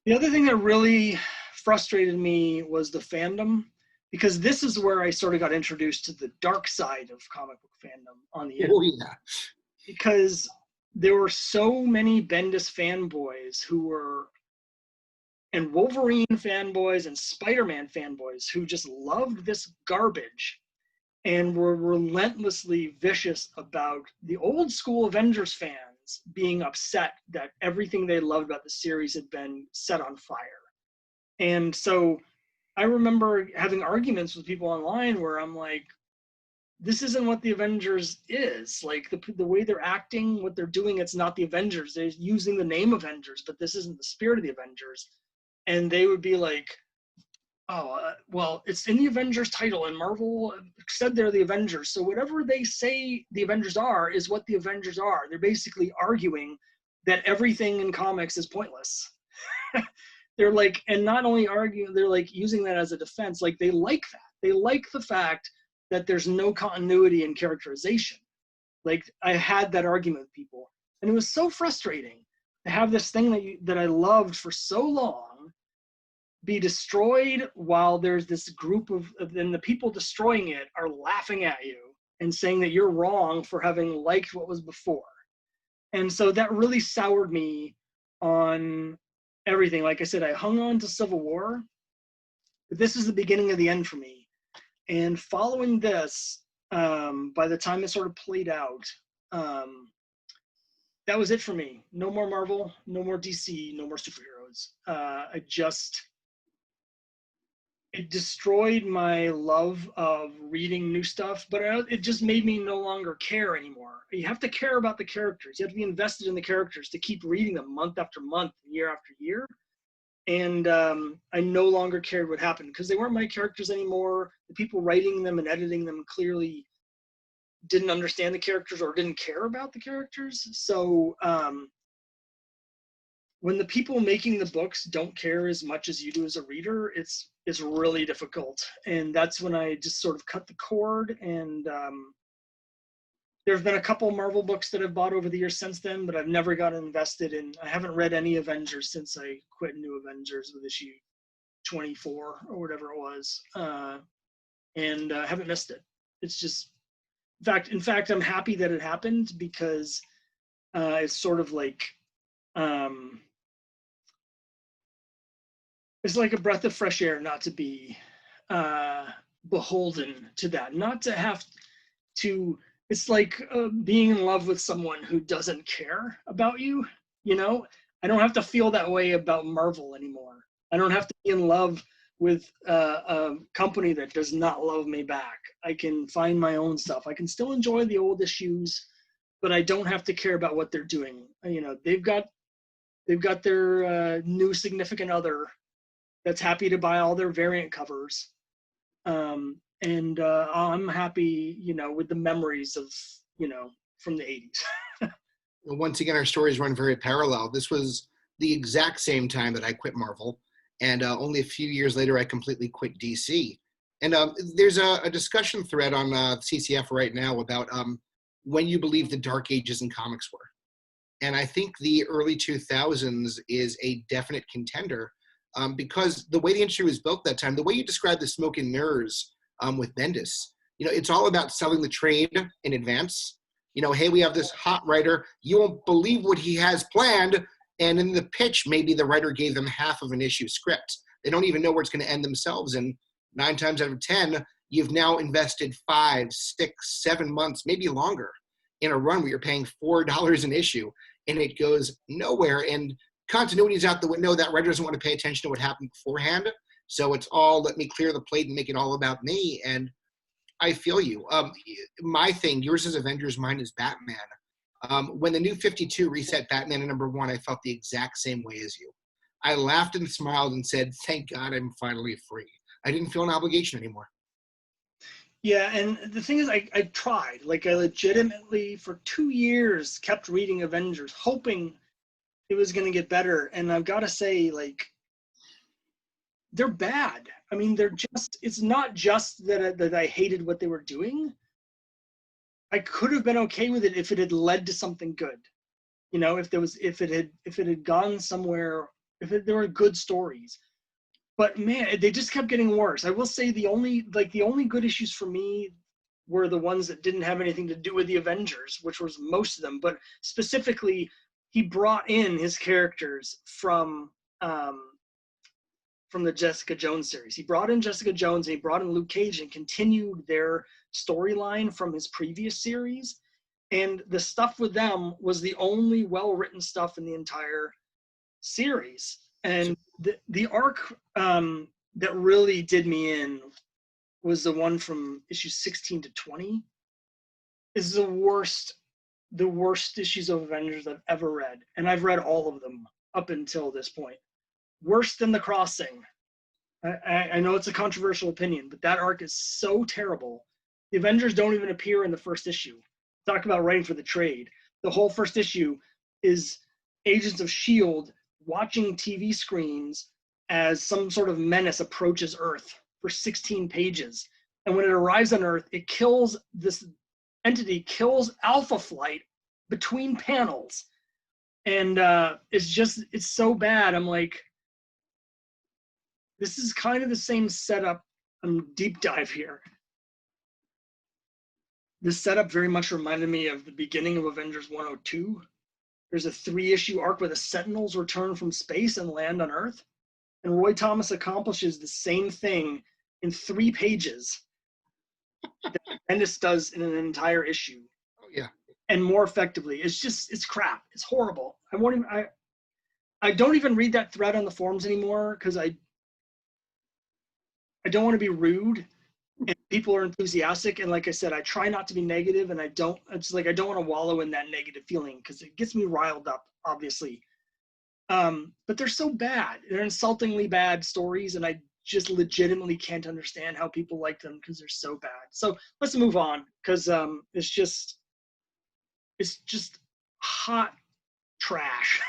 The other thing that really frustrated me was the fandom, because this is where I sort of got introduced to the dark side of comic book fandom on the internet. Oh, yeah. Because there were so many Bendis fanboys who were, and Wolverine fanboys and Spider-Man fanboys who just loved this garbage. and were relentlessly vicious about the old school Avengers fans being upset that everything they loved about the series had been set on fire. And so I remember having arguments with people online where I'm like, this isn't what the Avengers is. Like the way they're acting, what they're doing, it's not the Avengers. They're using the name Avengers, but this isn't the spirit of the Avengers. And they would be like, oh, well, it's in the Avengers title, and Marvel said they're the Avengers. So whatever they say the Avengers are is what the Avengers are. They're basically arguing that everything in comics is pointless. They're like, and not only arguing, they're like using that as a defense. Like they like that. They like the fact that there's no continuity in characterization. Like I had that argument with people, and it was so frustrating to have this thing that I loved for so long be destroyed while there's this group of, and the people destroying it are laughing at you and saying that you're wrong for having liked what was before. And so that really soured me on everything. Like I said, I hung on to Civil War, but this is the beginning of the end for me. And following this, by the time it sort of played out, that was it for me. No more Marvel, no more DC, no more superheroes. It destroyed my love of reading new stuff, but it just made me no longer care anymore. You have to care about the characters. You have to be invested in the characters to keep reading them month after month, year after year. And I no longer cared what happened because they weren't my characters anymore. The people writing them and editing them clearly didn't understand the characters or didn't care about the characters. So when the people making the books don't care as much as you do as a reader, it's really difficult. And that's when I just sort of cut the cord. And there have been a couple Marvel books that I've bought over the years since then, but I've never gotten invested in. I haven't read any Avengers since I quit New Avengers with issue 24 or whatever it was, and I haven't missed it. It's just, in fact, I'm happy that it happened because it's sort of like, it's like a breath of fresh air not to be beholden to that, not to have to. It's like being in love with someone who doesn't care about you. You know, I don't have to feel that way about Marvel anymore. I don't have to be in love with a company that does not love me back. I can find my own stuff. I can still enjoy the old issues, but I don't have to care about what they're doing. You know, they've got their new significant other that's happy to buy all their variant covers. And I'm happy, you know, with the memories of, you know, from the 80s. Once again, our stories run very parallel. This was the exact same time that I quit Marvel, and only a few years later, I completely quit DC. And there's a discussion thread on CCF right now about when you believe the dark ages in comics were. And I think the early 2000s is a definite contender because the way the industry was built that time, the way you described the smoke and mirrors with Bendis, you know, it's all about selling the trade in advance. You know, hey, we have this hot writer. You won't believe what he has planned. And in the pitch, maybe the writer gave them half of an issue script. They don't even know where it's going to end themselves. And 9 times out of 10, you've now invested 5, 6, 7 months, maybe longer in a run where you're paying $4 an issue and it goes nowhere. And continuity is out the window. That writer doesn't want to pay attention to what happened beforehand. So it's all, let me clear the plate and make it all about me. And I feel you. My thing, yours is Avengers, mine is Batman. When the new 52 reset Batman to #1, I felt the exact same way as you. I laughed and smiled and said, thank God I'm finally free. I didn't feel an obligation anymore. Yeah, and the thing is, I tried. Like, I legitimately, for 2 years, kept reading Avengers, hoping it was going to get better. And I've got to say, like, they're bad. I mean, they're just, it's not just that I hated what they were doing. I could have been okay with it if it had led to something good. You know, if it had gone somewhere, there were good stories. But man, they just kept getting worse. I will say the only good issues for me were the ones that didn't have anything to do with the Avengers, which was most of them. But specifically, he brought in his characters from from the Jessica Jones series. He brought in Jessica Jones and he brought in Luke Cage and continued their storyline from his previous series. And the stuff with them was the only well-written stuff in the entire series. And the arc that really did me in was the one from issues 16 to 20. Is the worst issues of Avengers I've ever read. And I've read all of them up until this point. Worse than The Crossing. I know it's a controversial opinion, but that arc is so terrible. The Avengers don't even appear in the first issue. Talk about writing for the trade. The whole first issue is Agents of S.H.I.E.L.D. watching TV screens as some sort of menace approaches Earth for 16 pages. And when it arrives on Earth, it kills this entity, kills Alpha Flight between panels. And it's so bad. I'm like, this is kind of the same setup. I'm deep dive here. This setup very much reminded me of the beginning of Avengers 102. There's a 3-issue arc where the Sentinels return from space and land on Earth. And Roy Thomas accomplishes the same thing in 3 pages that Bendis does in an entire issue. Oh, yeah. And more effectively. It's crap. It's horrible. I don't even read that thread on the forums anymore because I don't want to be rude, and people are enthusiastic. And like I said, I try not to be negative, and I don't want to wallow in that negative feeling because it gets me riled up, obviously. But they're so bad. They're insultingly bad stories, and I just legitimately can't understand how people like them because they're so bad. So let's move on because it's just hot trash.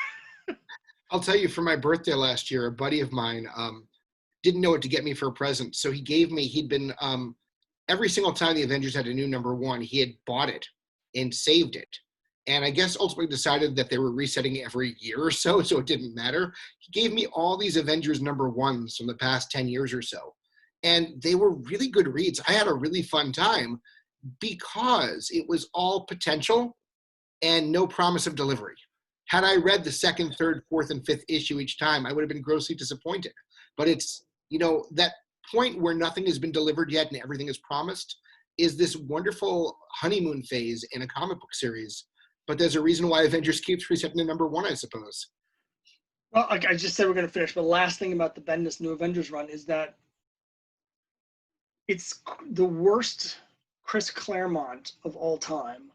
I'll tell you, for my birthday last year, a buddy of mine didn't know what to get me for a present. So he'd been, every single time the Avengers had a new #1, he had bought it and saved it. And I guess ultimately decided that they were resetting every year or so it didn't matter. He gave me all these Avengers #1s from the past 10 years or so. And they were really good reads. I had a really fun time because it was all potential and no promise of delivery. Had I read the 2nd, 3rd, 4th, and 5th issue each time, I would have been grossly disappointed. But it's, that point where nothing has been delivered yet and everything is promised is this wonderful honeymoon phase in a comic book series. But there's a reason why Avengers keeps resetting to #1, I suppose. Well, like I just said, we're going to finish. But the last thing about the Bendis New Avengers run is that it's the worst Chris Claremont of all time.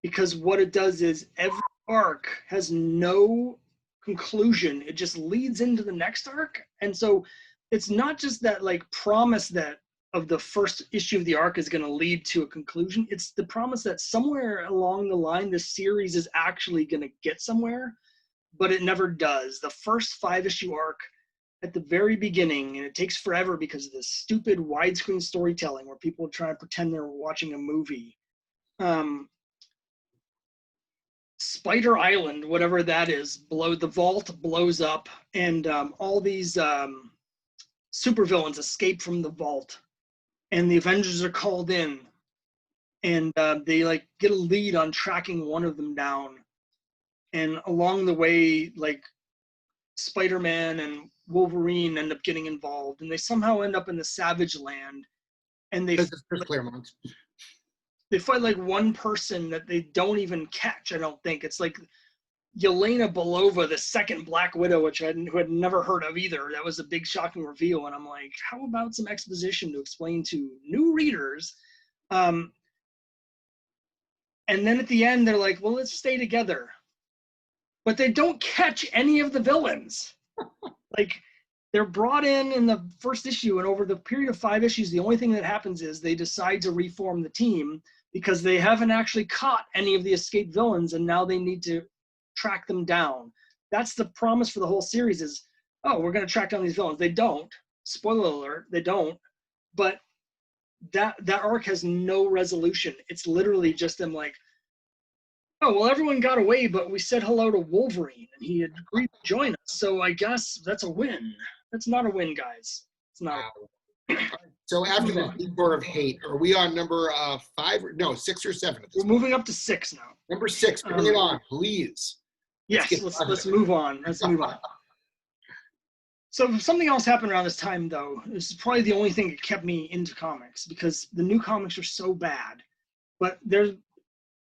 Because what it does is every arc has no conclusion. It just leads into the next arc. And so it's not just that promise that of the first issue of the arc is going to lead to a conclusion. It's the promise that somewhere along the line, this series is actually going to get somewhere, but it never does. The first 5-issue arc at the very beginning, and it takes forever because of this stupid widescreen storytelling where people try to pretend they're watching a movie. Spider Island, whatever that is, the vault blows up, and all these supervillains escape from the vault, and the Avengers are called in, and they get a lead on tracking one of them down, and along the way, Spider-Man and Wolverine end up getting involved, and they somehow end up in the Savage Land, and they Claremont. They fight one person that they don't even catch. I don't think it's Yelena Belova, the second Black Widow, who had never heard of either. That was a big shocking reveal, and I'm like, how about some exposition to explain to new readers? And then at the end, they're like, well, let's stay together, but they don't catch any of the villains. They're brought in the first issue, and over the period of 5 issues, the only thing that happens is they decide to reform the team because they haven't actually caught any of the escaped villains, and now they need to track them down. That's the promise for the whole series is, oh, we're going to track down these villains. They don't. Spoiler alert, they don't. But that arc has no resolution. It's literally just them oh, well, everyone got away, but we said hello to Wolverine, and he agreed to join us, so I guess that's a win. That's not a win, guys. It's not. Wow. So after the detour of hate, are we on number 5? No, 6 or 7? We're moving up to 6 now. Number 6. Bring it on, please. Yes, let's move on. Let's move on. So something else happened around this time, though. This is probably the only thing that kept me into comics, because the new comics are so bad. But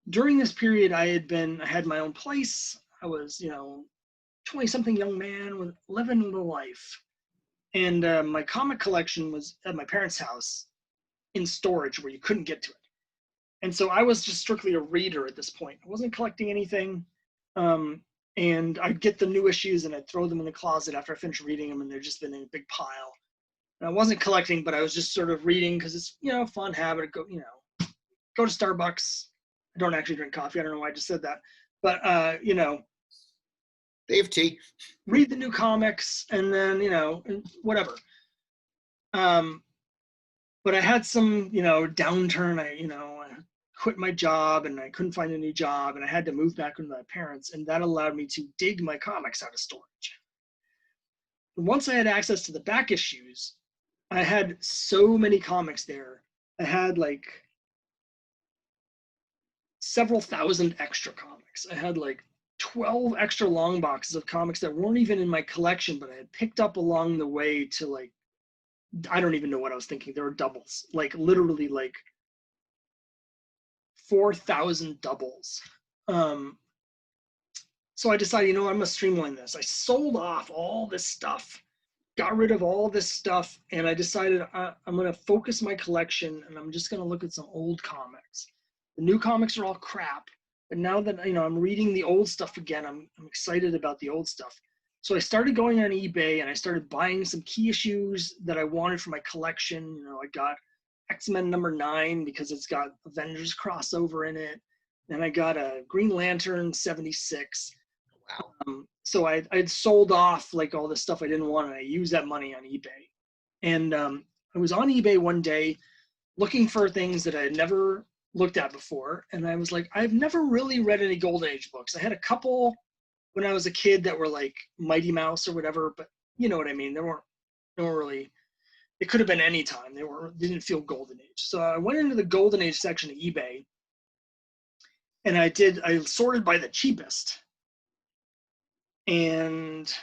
during this period, I had my own place. I was, 20-something young man with living the life. And my comic collection was at my parents' house in storage where you couldn't get to it. And so I was just strictly a reader at this point. I wasn't collecting anything. And I'd get the new issues and I'd throw them in the closet after I finished reading them, and they'd just been in a big pile. And I wasn't collecting, but I was just sort of reading because it's, a fun habit. Go to Starbucks. I don't actually drink coffee. I don't know why I just said that. But, They have tea. Read the new comics and then, whatever. But I had some, downturn. I quit my job and I couldn't find a new job, and I had to move back with my parents, and that allowed me to dig my comics out of storage. And once I had access to the back issues, I had so many comics there. I had like several thousand extra comics. I had like 12 extra long boxes of comics that weren't even in my collection, but I had picked up along the way to, like, I don't even know what I was thinking. There were doubles, like literally like 4,000 doubles. So I decided, I'm going to streamline this. I sold off all this stuff, got rid of all this stuff, and I decided I'm going to focus my collection, and I'm just going to look at some old comics. The new comics are all crap, but now that I'm reading the old stuff again, I'm excited about the old stuff. So I started going on eBay and I started buying some key issues that I wanted for my collection. I got X-Men #9 because it's got Avengers crossover in it. And I got a Green Lantern 76. Wow. So I'd sold off like all the stuff I didn't want, and I used that money on eBay. And I was on eBay one day looking for things that I had never looked at before. And I was like, I've never really read any Golden Age books. I had a couple when I was a kid that were like Mighty Mouse or whatever, but you know what I mean? They weren't really, it could have been any time. They didn't feel Golden Age. So I went into the Golden Age section of eBay, and I sorted by the cheapest. And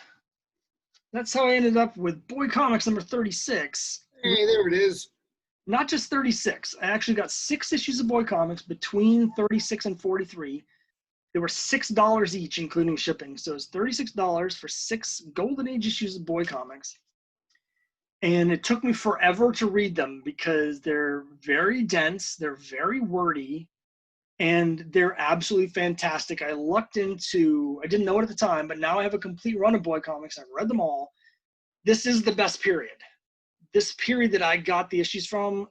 that's how I ended up with Boy Comics number 36. Hey, there it is. Not just 36. I actually got 6 issues of Boy Comics between 36 and 43. They were $6 each, including shipping. So it's $36 for 6 Golden Age issues of Boy Comics. And it took me forever to read them because they're very dense, they're very wordy, and they're absolutely fantastic. I didn't know it at the time, but now I have a complete run of Boy Comics. I've read them all. This is the best period. This period that I got the issues from,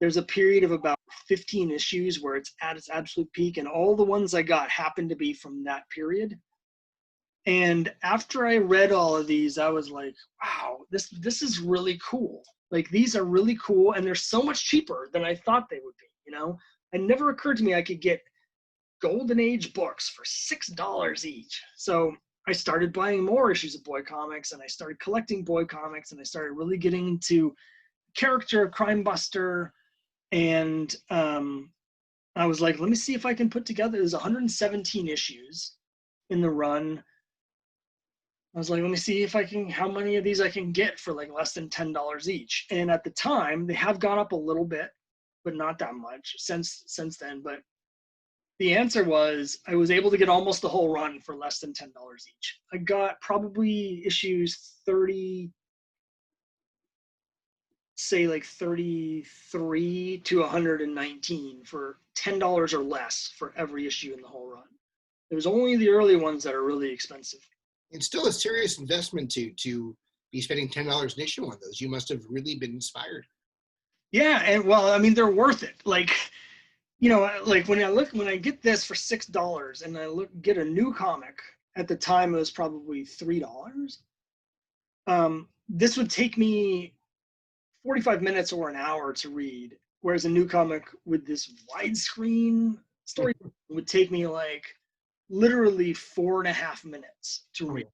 there's a period of about 15 issues where it's at its absolute peak, and all the ones I got happened to be from that period. And after I read all of these, I was like, wow, this is really cool. Like, these are really cool, and they're so much cheaper than I thought they would be, It never occurred to me I could get Golden Age books for $6 each. So I started buying more issues of Boy Comics, and I started collecting Boy Comics, and I started really getting into character of Crimebuster. And I was like, let me see if I can put together, there's 117 issues in the run. I was like, let me see how many of these I can get for like less than $10 each. And at the time, they have gone up a little bit, but not that much since then. But the answer was I was able to get almost the whole run for less than $10 each. I got probably issues 30, say like 33 to 119 for $10 or less for every issue in the whole run. It was only the early ones that are really expensive. It's still a serious investment to be spending $10 an issue on those. You must have really been inspired. Yeah, and well, I mean, they're worth it. Like, like when I get this for $6 and I get a new comic, at the time it was probably $3. This would take me 45 minutes or an hour to read, whereas a new comic with this widescreen story would take me like literally 4.5 minutes to read.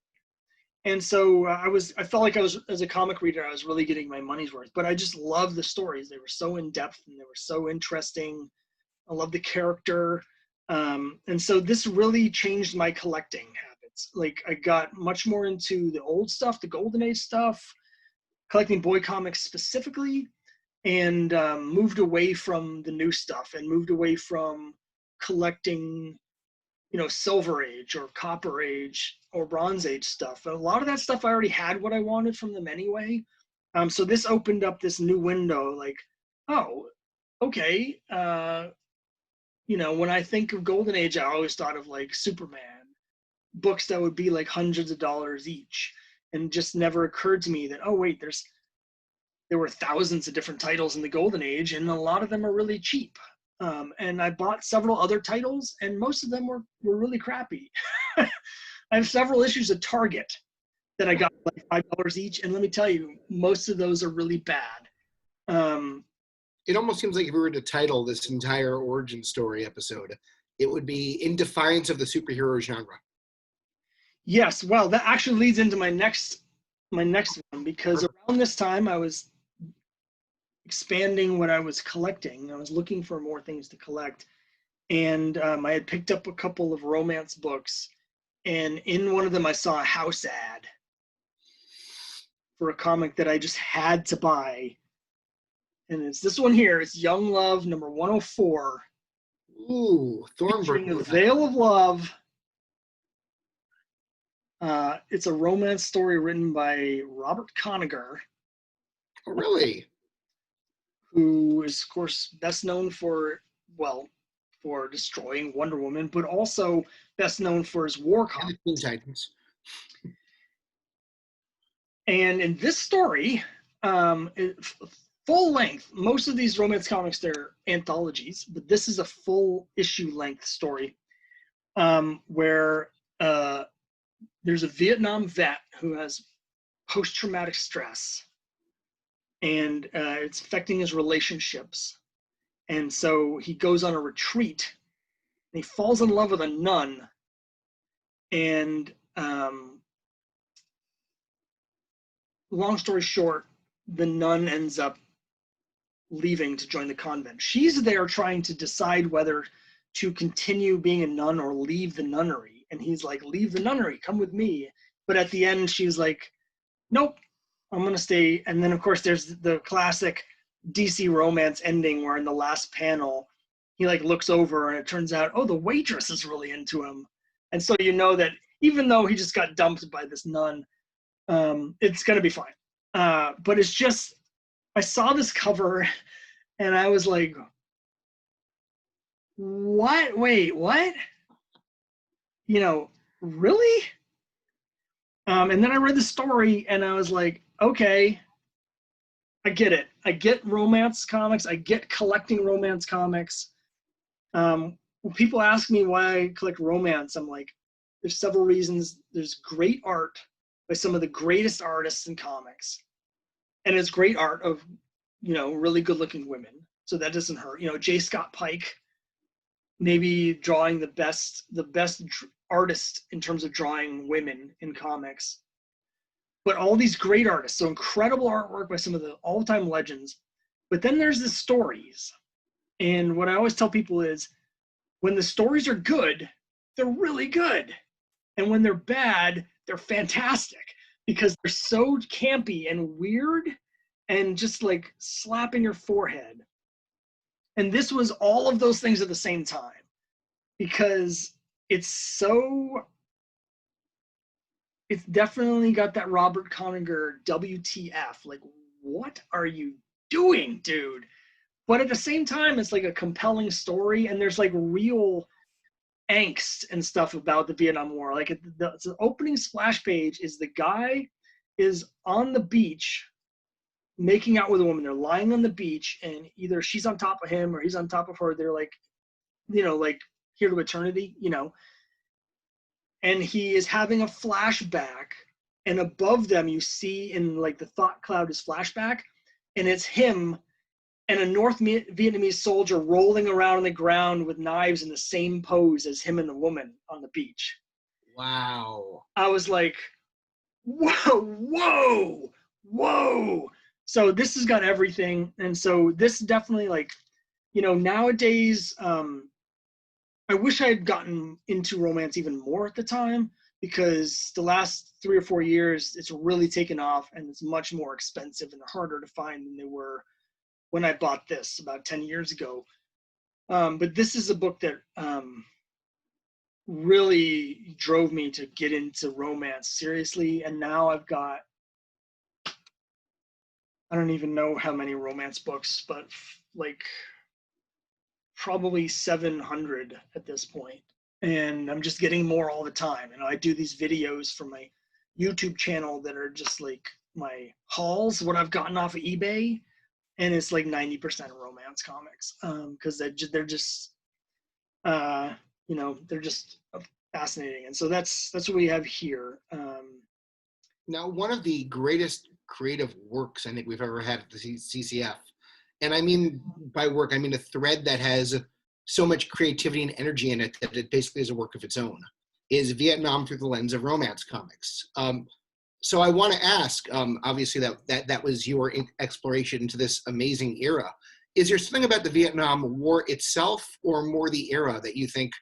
And so I felt like as a comic reader, I was really getting my money's worth. But I just loved the stories. They were so in depth and they were so interesting. I love the character. And so this really changed my collecting habits. Like I got much more into the old stuff, the Golden Age stuff, collecting boy comics specifically, and moved away from the new stuff and moved away from collecting, Silver Age or Copper Age or Bronze Age stuff. And a lot of that stuff I already had what I wanted from them anyway. So this opened up this new window, like, oh, okay. When I think of Golden Age, I always thought of like Superman books that would be like hundreds of dollars each, and just never occurred to me that, oh wait, there were thousands of different titles in the Golden Age, and a lot of them are really cheap. And I bought several other titles, and most of them were really crappy. I have several issues of Target that I got like $5 each, and let me tell you, most of those are really bad. It almost seems like if we were to title this entire origin story episode, it would be In Defiance of the Superhero Genre. Yes, well, that actually leads into my next one, because around this time I was expanding what I was collecting. I was looking for more things to collect, and I had picked up a couple of romance books, and in one of them I saw a house ad for a comic that I just had to buy, and it's this one here. It's Young Love number 104. Ooh, featuring Thornburg. The Veil of Love. It's a romance story written by Robert Conagher. Oh, really? Who is, of course, best known for destroying Wonder Woman, but also best known for his war comics. And the Teen Titans. And in this story, full length, most of these romance comics, they're anthologies, but this is a full issue length story where there's a Vietnam vet who has post-traumatic stress, and it's affecting his relationships. And so he goes on a retreat, and he falls in love with a nun. And long story short, the nun ends up leaving to join the convent. She's there trying to decide whether to continue being a nun or leave the nunnery. And he's like, leave the nunnery, come with me. But at the end, she's like, nope, I'm going to stay. And then, of course, there's the classic DC romance ending where in the last panel, he like looks over and it turns out, oh, the waitress is really into him. And so you know that even though he just got dumped by this nun, it's going to be fine. But it's just, I saw this cover and I was like, what? Wait, what? Really? And then I read the story and I was like, okay, I get it. I get romance comics. I get collecting romance comics. When people ask me why I collect romance, I'm like, there's several reasons. There's great art by some of the greatest artists in comics. And it's great art of, really good looking women. So that doesn't hurt. J. Scott Pike, maybe drawing the best artist in terms of drawing women in comics. But all these great artists, so incredible artwork by some of the all-time legends. But then there's the stories. And what I always tell people is, when the stories are good, they're really good. And when they're bad, they're fantastic, because they're so campy and weird and just like slap in your forehead. And this was all of those things at the same time, because it's definitely got that Robert Conagher WTF, like, what are you doing, dude? But at the same time, it's like a compelling story, and there's like real angst and stuff about the Vietnam War. Like the opening splash page is the guy is on the beach making out with a woman. They're lying on the beach, and either she's on top of him or he's on top of her. They're like, like here to eternity, And he is having a flashback, and above them you see in like the thought cloud is flashback, and it's him and a North Vietnamese soldier rolling around on the ground with knives in the same pose as him and the woman on the beach. Wow. I was like, whoa. So this has got everything. And so this definitely, like, nowadays, I wish I had gotten into romance even more at the time, because the last 3 or 4 years, it's really taken off and it's much more expensive and harder to find than they were when I bought this about 10 years ago. But this is a book that really drove me to get into romance seriously. And now I've got, I don't even know how many romance books, but like probably 700 at this point. And I'm just getting more all the time. And I do these videos for my YouTube channel that are just like my hauls, what I've gotten off of eBay. And it's like 90% romance comics, because they're just they're just fascinating. And so that's what we have here. Now, one of the greatest creative works I think we've ever had at the CCF, and I mean by work, I mean a thread that has so much creativity and energy in it that it basically is a work of its own, is Vietnam through the lens of romance comics. So I want to ask, obviously that was your exploration into this amazing era. Is there something about the Vietnam War itself, or more the era, that you think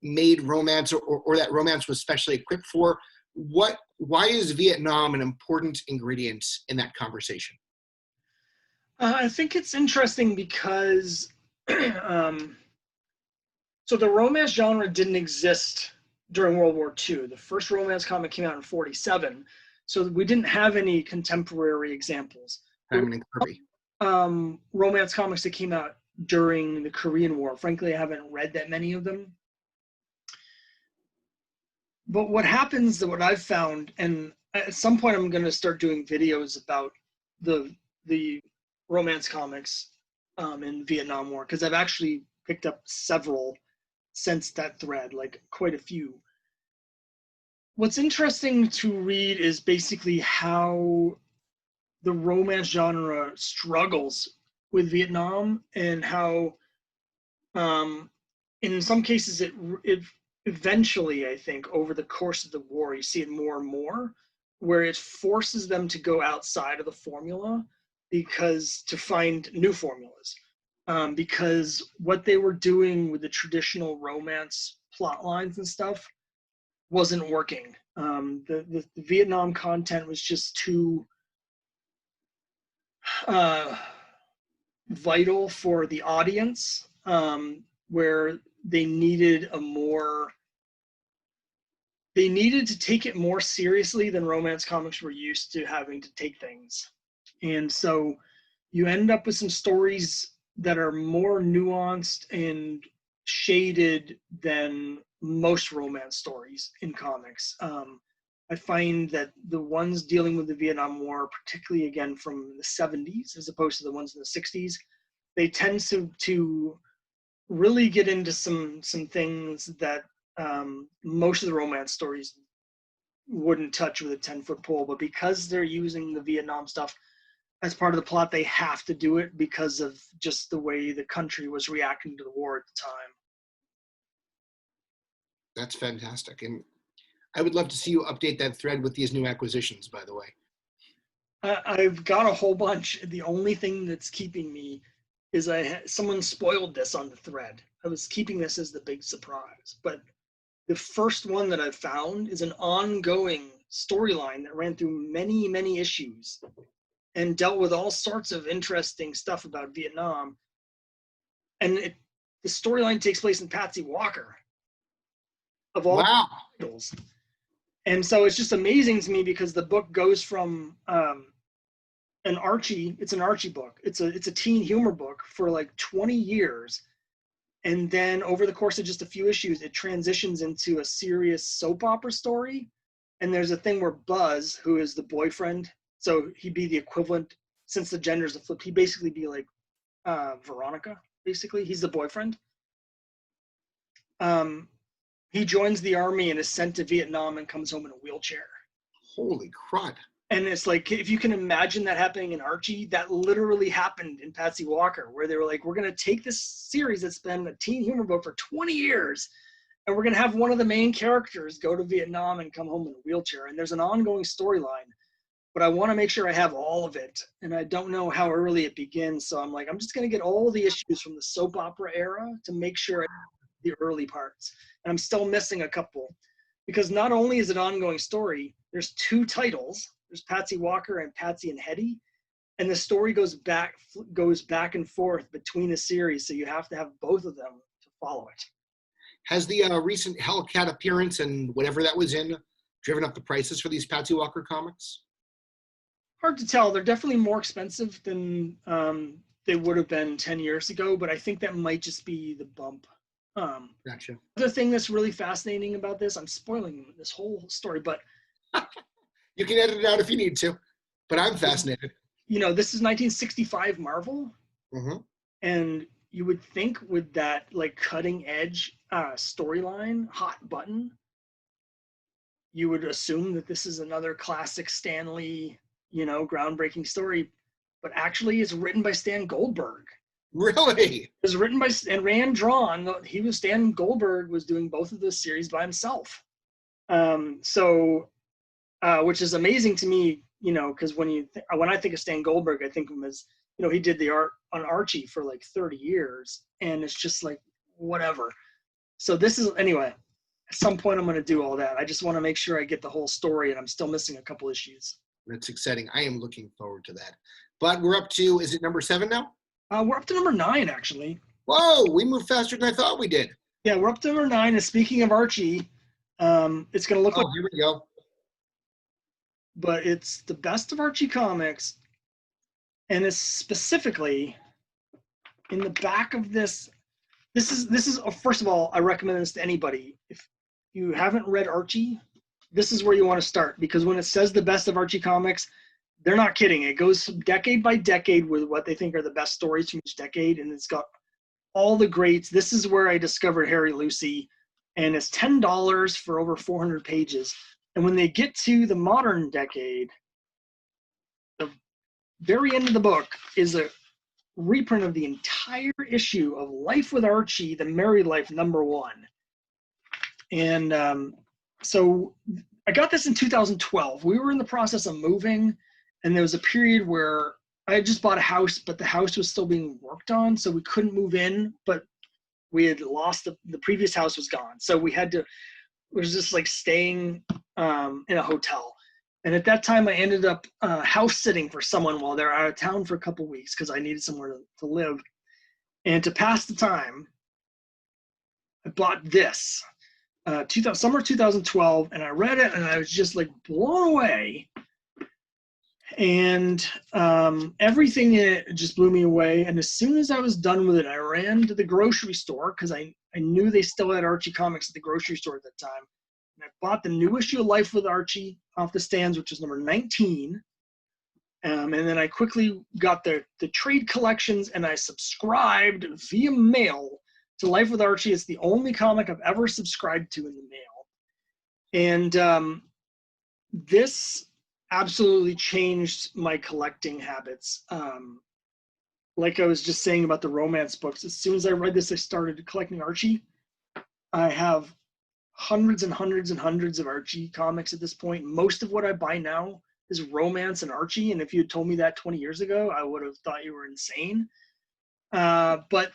made romance, or that romance was specially equipped for? Why is Vietnam an important ingredient in that conversation? I think it's interesting because so the romance genre didn't exist during World War II. The first romance comic came out in 1947, so we didn't have any contemporary examples. Simon and Kirby. Romance comics that came out during the Korean War. Frankly, I haven't read that many of them. But what happens, what I've found, and at some point I'm going to start doing videos about the romance comics in Vietnam War, because I've actually picked up several since that thread, like quite a few. What's interesting to read is basically how the romance genre struggles with Vietnam, and how in some cases it eventually, I think, over the course of the war, you see it more and more, where it forces them to go outside of the formula to find new formulas. Because what they were doing with the traditional romance plot lines and stuff wasn't working. The Vietnam content was just too vital for the audience, where they needed to take it more seriously than romance comics were used to having to take things. And so you end up with some stories that are more nuanced and shaded than most romance stories in comics. I find that the ones dealing with the Vietnam War, particularly again from the 70s, as opposed to the ones in the 60s, they tend to really get into some things that most of the romance stories wouldn't touch with a 10-foot pole. But because they're using the Vietnam stuff as part of the plot, they have to do it because of just the way the country was reacting to the war at the time. That's fantastic. And I would love to see you update that thread with these new acquisitions, by the way. I've got a whole bunch. The only thing that's keeping me is someone spoiled this on the thread. I was keeping this as the big surprise. But the first one that I found is an ongoing storyline that ran through many, many issues and dealt with all sorts of interesting stuff about Vietnam. And the storyline takes place in Patsy Walker, of all titles. And so it's just amazing to me, because the book goes from an Archie book. It's a teen humor book for like 20 years. And then over the course of just a few issues, it transitions into a serious soap opera story. And there's a thing where Buzz, who is the boyfriend, so he'd be the equivalent, since the genders are flipped, he'd basically be like Veronica, basically. He's the boyfriend. He joins the army and is sent to Vietnam and comes home in a wheelchair. Holy crud. And it's like, if you can imagine that happening in Archie, that literally happened in Patsy Walker, where they were like, we're going to take this series that's been a teen humor book for 20 years, and we're going to have one of the main characters go to Vietnam and come home in a wheelchair. And there's an ongoing storyline, but I want to make sure I have all of it. And I don't know how early it begins. So I'm like, I'm just going to get all the issues from the soap opera era to make sure I have the early parts. And I'm still missing a couple. because not only is it an ongoing story, there's two titles. There's Patsy Walker and Patsy and Hetty, and the story goes back and forth between the series, so you have to have both of them to follow it. Has the recent Hellcat appearance and whatever that was in driven up the prices for these Patsy Walker comics? Hard to tell. They're definitely more expensive than they would have been 10 years ago, but I think that might just be the bump. Gotcha. The thing that's really fascinating about this, I'm spoiling this whole story, but you can edit it out if you need to, but I'm fascinated. You know, this is 1965 Marvel, and you would think with that like cutting edge storyline, hot button, you would assume that this is another classic Stan Lee, you know, groundbreaking story, but actually it's written by Stan Goldberg. Really? It was written by and ran drawn. Stan Goldberg was doing both of those series by himself. Which is amazing to me, you know, because when I think of Stan Goldberg, I think of him as, you know, he did the art on Archie for like 30 years, and it's just like whatever. So this is, anyway, at some point I'm going to do all that. I just want to make sure I get the whole story, and I'm still missing a couple issues. That's exciting. I am looking forward to that. But we're up to, is it number 7 now? We're up to number 9, actually. Whoa, we moved faster than I thought we did. Yeah, we're up to number 9. And speaking of Archie, it's going to look like... here we go. But it's the best of Archie comics, and it's specifically in the back of this. This is first of all, I recommend this to anybody. If you haven't read Archie, this is where you want to start, because when it says the best of Archie comics, they're not kidding. It goes decade by decade with what they think are the best stories from each decade, and it's got all the greats. This is where I discovered Harry Lucy, and it's $10 for over 400 pages. And when they get to the modern decade, the very end of the book is a reprint of the entire issue of Life with Archie, The Married Life, #1. And so I got this in 2012. We were in the process of moving, and there was a period where I had just bought a house, but the house was still being worked on, so we couldn't move in, but we had lost the previous house was gone. So we had to, it was just like staying in a hotel. And at that time, I ended up house sitting for someone while they're out of town for a couple weeks because I needed somewhere to live. And to pass the time, I bought this, summer 2012, and I read it, and I was just like blown away. And everything in it just blew me away. And as soon as I was done with it, I ran to the grocery store because I knew they still had Archie comics at the grocery store at that time. And I bought the new issue of Life with Archie off the stands, which is number 19. And then I quickly got the trade collections, and I subscribed via mail to Life with Archie. It's the only comic I've ever subscribed to in the mail. And this absolutely changed my collecting habits. Like I was just saying about the romance books, as soon as I read this, I started collecting Archie. I have hundreds and hundreds and hundreds of Archie comics at this point. Most of what I buy now is romance and Archie, and if you had told me that 20 years ago, I would have thought you were insane. But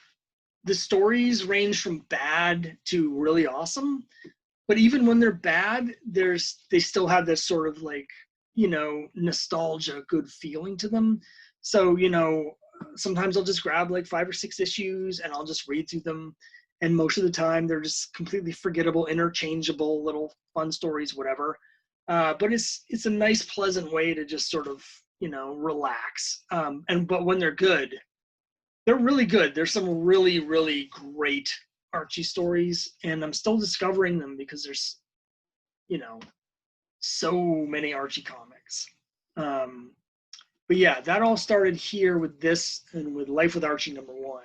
the stories range from bad to really awesome. But even when they're bad, they still have this sort of like, you know, nostalgia, good feeling to them. So, you know, sometimes I'll just grab like 5 or 6 issues and I'll just read through them. And most of the time they're just completely forgettable, interchangeable little fun stories, whatever. But it's a nice, pleasant way to just sort of, you know, relax. But when they're good, they're really good. There's some really, really great Archie stories, and I'm still discovering them because there's, you know, so many Archie comics. But yeah, that all started here with this and with Life with Archie #1.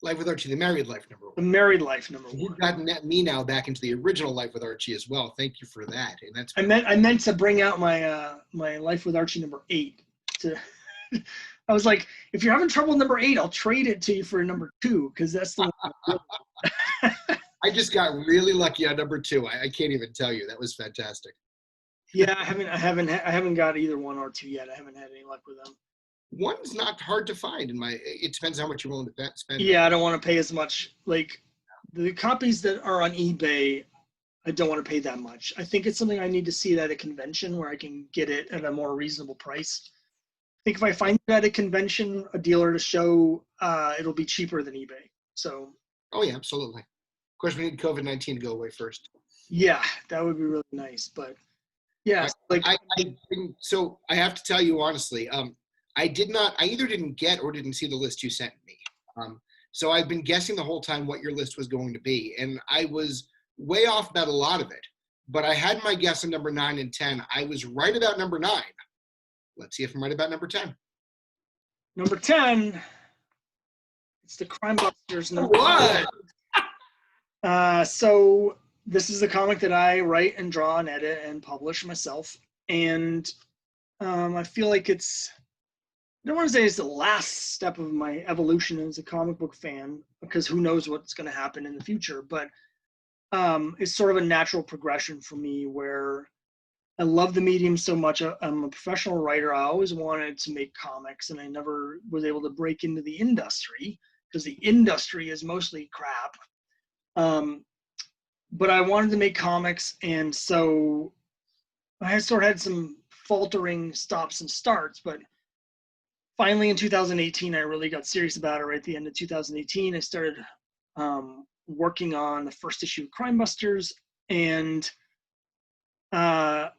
Life with Archie, The Married Life #1. The Married Life #1. You've gotten me now back into the original Life with Archie as well. Thank you for that. And that's I meant to bring out my my Life with Archie #8. I was like, if you're having trouble with #8, I'll trade it to you for #2 because that's the one. I just got really lucky on #2. I can't even tell you. That was fantastic. Yeah, I haven't got either 1 or 2 yet. I haven't had any luck with them. One's not hard to find it depends how much you're willing to spend. Yeah, I don't want to pay as much. Like the copies that are on eBay, I don't want to pay that much. I think it's something I need to see it at a convention where I can get it at a more reasonable price. I think if I find it at a convention, a dealer to show, it'll be cheaper than eBay. So. Oh yeah, absolutely. Of course, we need COVID-19 to go away first. Yeah, that would be really nice. But yeah, so I have to tell you honestly, I either didn't get or didn't see the list you sent me. So I've been guessing the whole time what your list was going to be, and I was way off about a lot of it. But I had my guess on number 9 and 10. I was right about number 9. Let's see if I'm right about number 10. Number 10, it's the Crimebusters. What? So this is a comic that I write and draw and edit and publish myself, and I feel like it's. I don't want to say it's the last step of my evolution as a comic book fan, because who knows what's going to happen in the future, but it's sort of a natural progression for me where I love the medium so much. I'm a professional writer. I always wanted to make comics, and I never was able to break into the industry because the industry is mostly crap. But I wanted to make comics, and so I sort of had some faltering stops and starts, but finally in 2018, I really got serious about it. Right at the end of 2018, I started working on the first issue of Crimebusters, and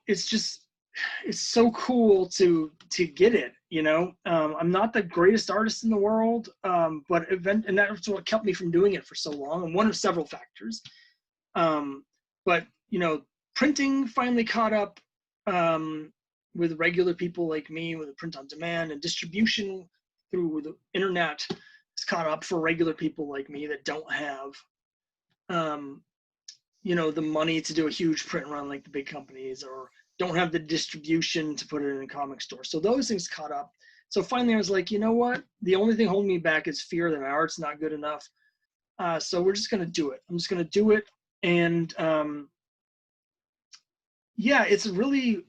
it's so cool to get it. I'm not the greatest artist in the world, but and that's what kept me from doing it for so long, and one of several factors. But printing finally caught up. With regular people like me, with a print on demand, and distribution through the internet is caught up for regular people like me that don't have, the money to do a huge print run like the big companies, or don't have the distribution to put it in a comic store. So those things caught up. So finally I was like, you know what? The only thing holding me back is fear that my art's not good enough. So we're just going to do it. I'm just going to do it. And yeah, it's really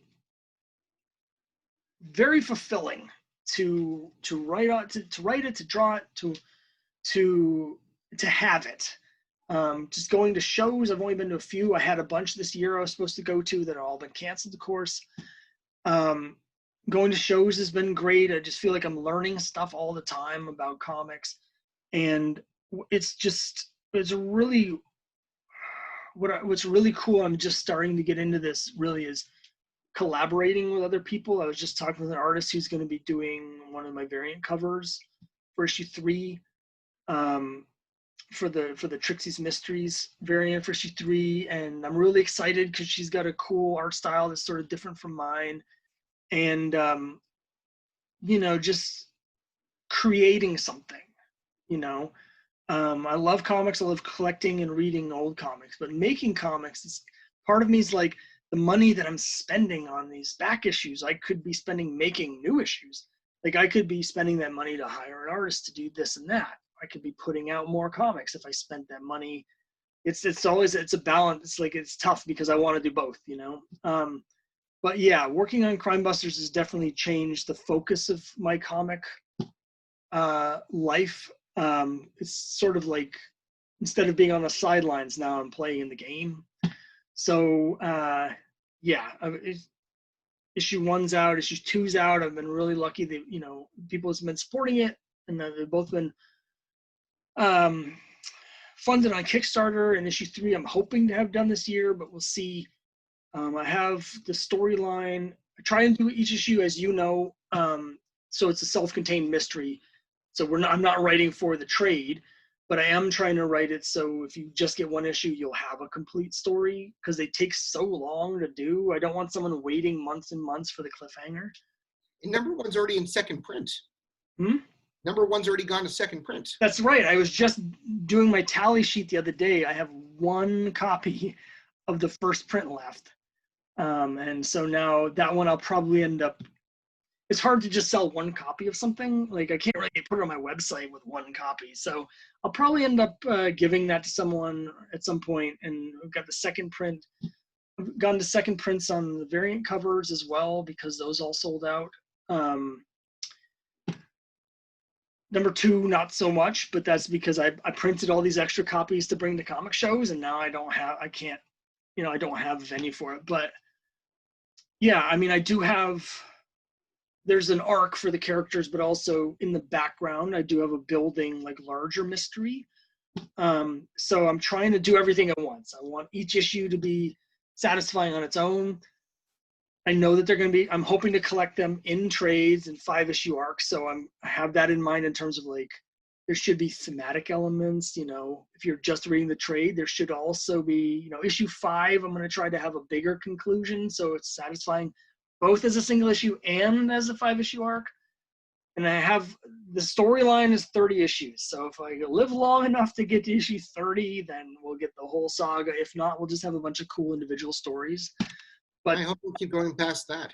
very fulfilling to write it, to draw it, to have it. Just going to shows. I've only been to a few. I had a bunch this year I was supposed to go to that have all been canceled, of course. Going to shows has been great. I just feel like I'm learning stuff all the time about comics, and what's really cool. I'm just starting to get into this. Really is collaborating with other people. I was just talking with an artist who's going to be doing one of my variant covers for issue 3, for the Trixie's Mysteries variant for issue 3, and I'm really excited because she's got a cool art style that's sort of different from mine, and just creating something. I love comics. I love collecting and reading old comics, but making comics is part of me is like, the money that I'm spending on these back issues, I could be spending making new issues. Like I could be spending that money to hire an artist to do this and that. I could be putting out more comics if I spent that money. It's a balance. It's like, it's tough because I want to do both, But yeah, working on Crimebusters has definitely changed the focus of my comic life. It's sort of like, instead of being on the sidelines, now I'm playing in the game. So yeah, issue 1's out, issue 2's out. I've been really lucky that people have been supporting it, and they've both been funded on Kickstarter. And issue 3 I'm hoping to have done this year, but we'll see. I have the storyline. I try and do each issue, as so it's a self-contained mystery. So I'm not writing for the trade, but I am trying to write it so if you just get one issue, you'll have a complete story, because they take so long to do. I don't want someone waiting months and months for the cliffhanger. And number 1's already in second print. Hmm? Number 1's already gone to second print. That's right. I was just doing my tally sheet the other day. I have 1 copy of the first print left. And so now that one I'll probably end up, it's hard to just sell 1 copy of something. Like I can't really put it on my website with 1 copy. So I'll probably end up giving that to someone at some point. And I've got the second print. I've gone to second prints on the variant covers as well, because those all sold out. Number 2, not so much, but that's because I printed all these extra copies to bring to comic shows, and now I can't I don't have a venue for it. But yeah, I mean, I do have, there's an arc for the characters, but also in the background, I do have a building, like, larger mystery. So I'm trying to do everything at once. I want each issue to be satisfying on its own. I know that they're going to be, I'm hoping to collect them in trades and 5-issue arcs. So I have that in mind in terms of, like, there should be thematic elements. If you're just reading the trade, there should also be, issue 5, I'm going to try to have a bigger conclusion. So it's satisfying both as a single issue and as a 5-issue arc. And I have, the storyline is 30 issues. So if I live long enough to get to issue 30, then we'll get the whole saga. If not, we'll just have a bunch of cool individual stories. But I hope we'll keep going past that.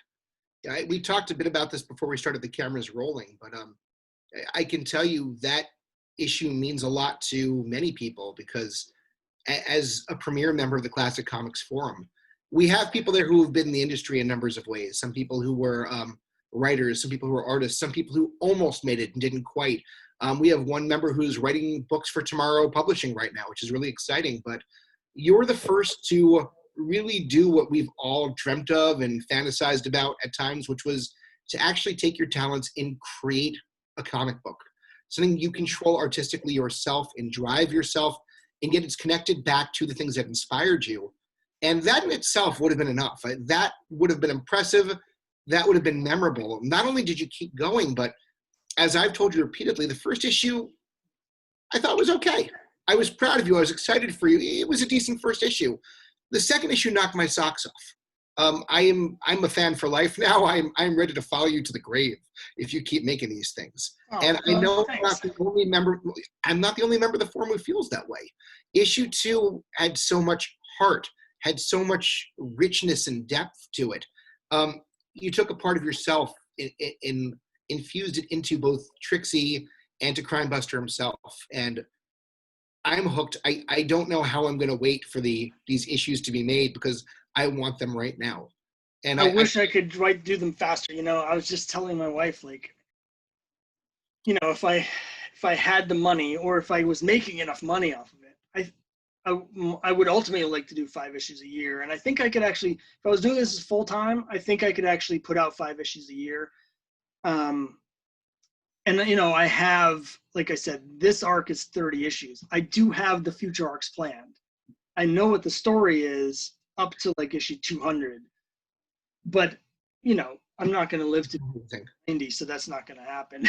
We talked a bit about this before we started the cameras rolling, but I can tell you that issue means a lot to many people because as a premier member of the Classic Comics Forum, we have people there who have been in the industry in numbers of ways. Some people who were writers, some people who are artists, some people who almost made it and didn't quite. We have one member who's writing books for Tomorrow Publishing right now, which is really exciting. But you're the first to really do what we've all dreamt of and fantasized about at times, which was to actually take your talents and create a comic book, something you control artistically yourself and drive yourself and get it connected back to the things that inspired you. And that in itself would have been enough. That would have been impressive. That would have been memorable. Not only did you keep going, but as I've told you repeatedly, the first issue I thought was okay. I was proud of you. I was excited for you. It was a decent first issue. The second issue knocked my socks off. I'm a fan for life now. I'm ready to follow you to the grave if you keep making these things. And I know I'm not the only member. I'm not the only member of the forum who feels that way. Issue 2 had so much heart, had so much richness and depth to it. You took a part of yourself and infused it into both Trixie and to Crimebuster himself. And I'm hooked. I don't know how I'm going to wait for these issues to be made because I want them right now. And I wish I could do them faster. I was just telling my wife, like, if I had the money or if I was making enough money off of it, I would ultimately like to do 5 issues a year. And I think I could actually, if I was doing this full time, I think I could actually put out 5 issues a year. And, I have, like I said, this arc is 30 issues. I do have the future arcs planned. I know what the story is up to, like, issue 200. But, I'm not going to live to 90, so that's not going to happen.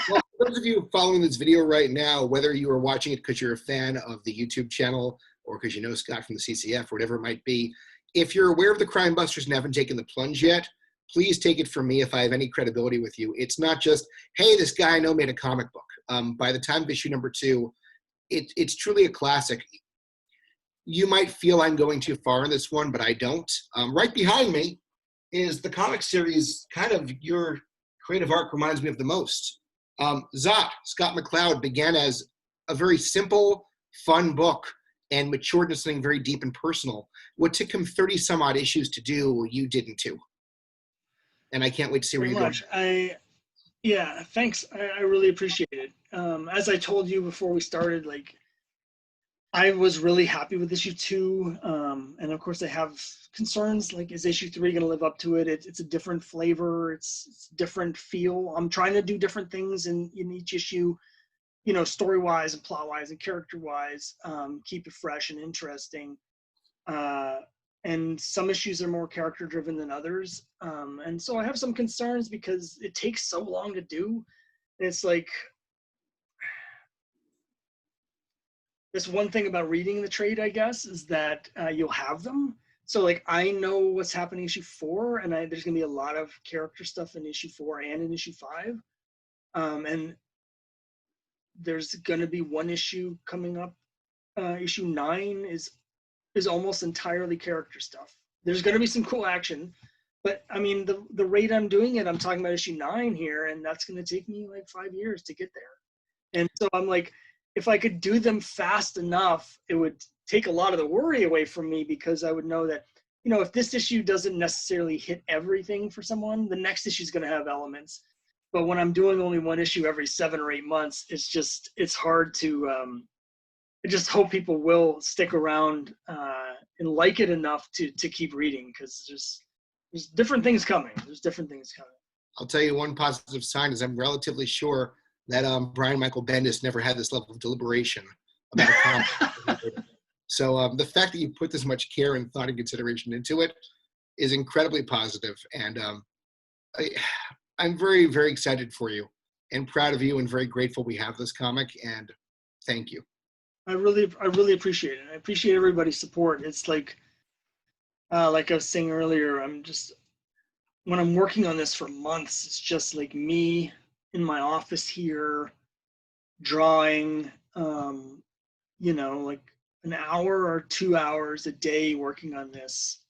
Well, for those of you following this video right now, whether you are watching it because you're a fan of the YouTube channel or because you know Scott from the CCF or whatever it might be, if you're aware of the Crimebusters and haven't taken the plunge yet, please take it from me if I have any credibility with you. It's not just, hey, this guy I know made a comic book. By the time of issue number 2, it's truly a classic. You might feel I'm going too far in this one, but I don't. Right behind me is the comic series kind of your creative arc reminds me of the most. Zot, Scott McCloud, began as a very simple, fun book and matured into something very deep and personal. What took him 30 some odd issues to do, you didn't too. And I can't wait to see where you're going. Yeah, thanks. I really appreciate it. As I told you before we started, like, I was really happy with issue 2. And of course I have concerns, like, is issue 3 going to live up to it? It's a different flavor. It's different feel. I'm trying to do different things in each issue, story-wise and plot-wise and character-wise, keep it fresh and interesting. And some issues are more character-driven than others. And so I have some concerns because it takes so long to do. And it's like, this one thing about reading the trade, I guess, is that you'll have them. So, like, I know what's happening in issue 4, and there's going to be a lot of character stuff in issue 4 and in issue 5. And there's going to be one issue coming up. Issue 9 is almost entirely character stuff. There's going to be some cool action, but I mean, the rate I'm doing it, I'm talking about issue 9 here, and that's going to take me like 5 years to get there. And so I'm like, if I could do them fast enough, it would take a lot of the worry away from me because I would know that, if this issue doesn't necessarily hit everything for someone, the next issue is going to have elements. But when I'm doing only one issue every 7 or 8 months, it's hard to, I just hope people will stick around like it enough to keep reading, because there's different things coming. I'll tell you one positive sign is I'm relatively sure that Brian Michael Bendis never had this level of deliberation about a comic. So the fact that you put this much care and thought and consideration into it is incredibly positive. And I'm very, very excited for you and proud of you and very grateful we have this comic. And thank you. I really appreciate it. I appreciate everybody's support. It's like I was saying earlier, when I'm working on this for months, it's just like me in my office here, drawing, like an hour or 2 hours a day working on this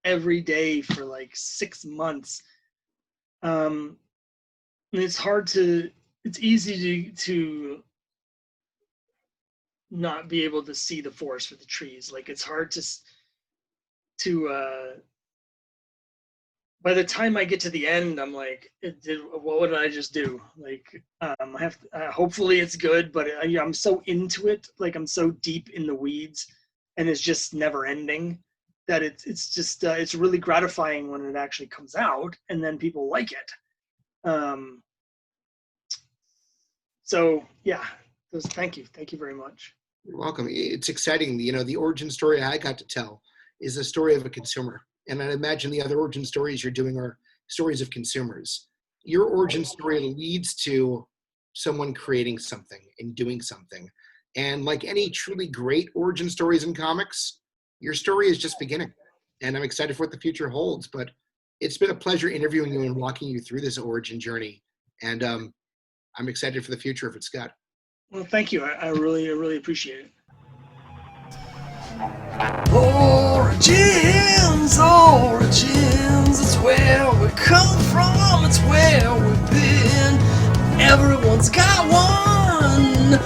every day for like 6 months. And it's easy to not be able to see the forest for the trees. Like, it's hard to by the time I get to the end, I'm like, what did I just do? Like, hopefully it's good, but I'm so into it. Like, I'm so deep in the weeds, and it's just never ending, that it's really gratifying when it actually comes out and then people like it. So yeah, thank you very much. You're welcome. It's exciting. The origin story I got to tell is the story of a consumer. And I imagine the other origin stories you're doing are stories of consumers. Your origin story leads to someone creating something and doing something. And like any truly great origin stories in comics, your story is just beginning. And I'm excited for what the future holds. But it's been a pleasure interviewing you and walking you through this origin journey. And I'm excited for the future of it, Scott. Well, thank you. I really appreciate it. Origins, it's where we come from, it's where we've been. Everyone's got one.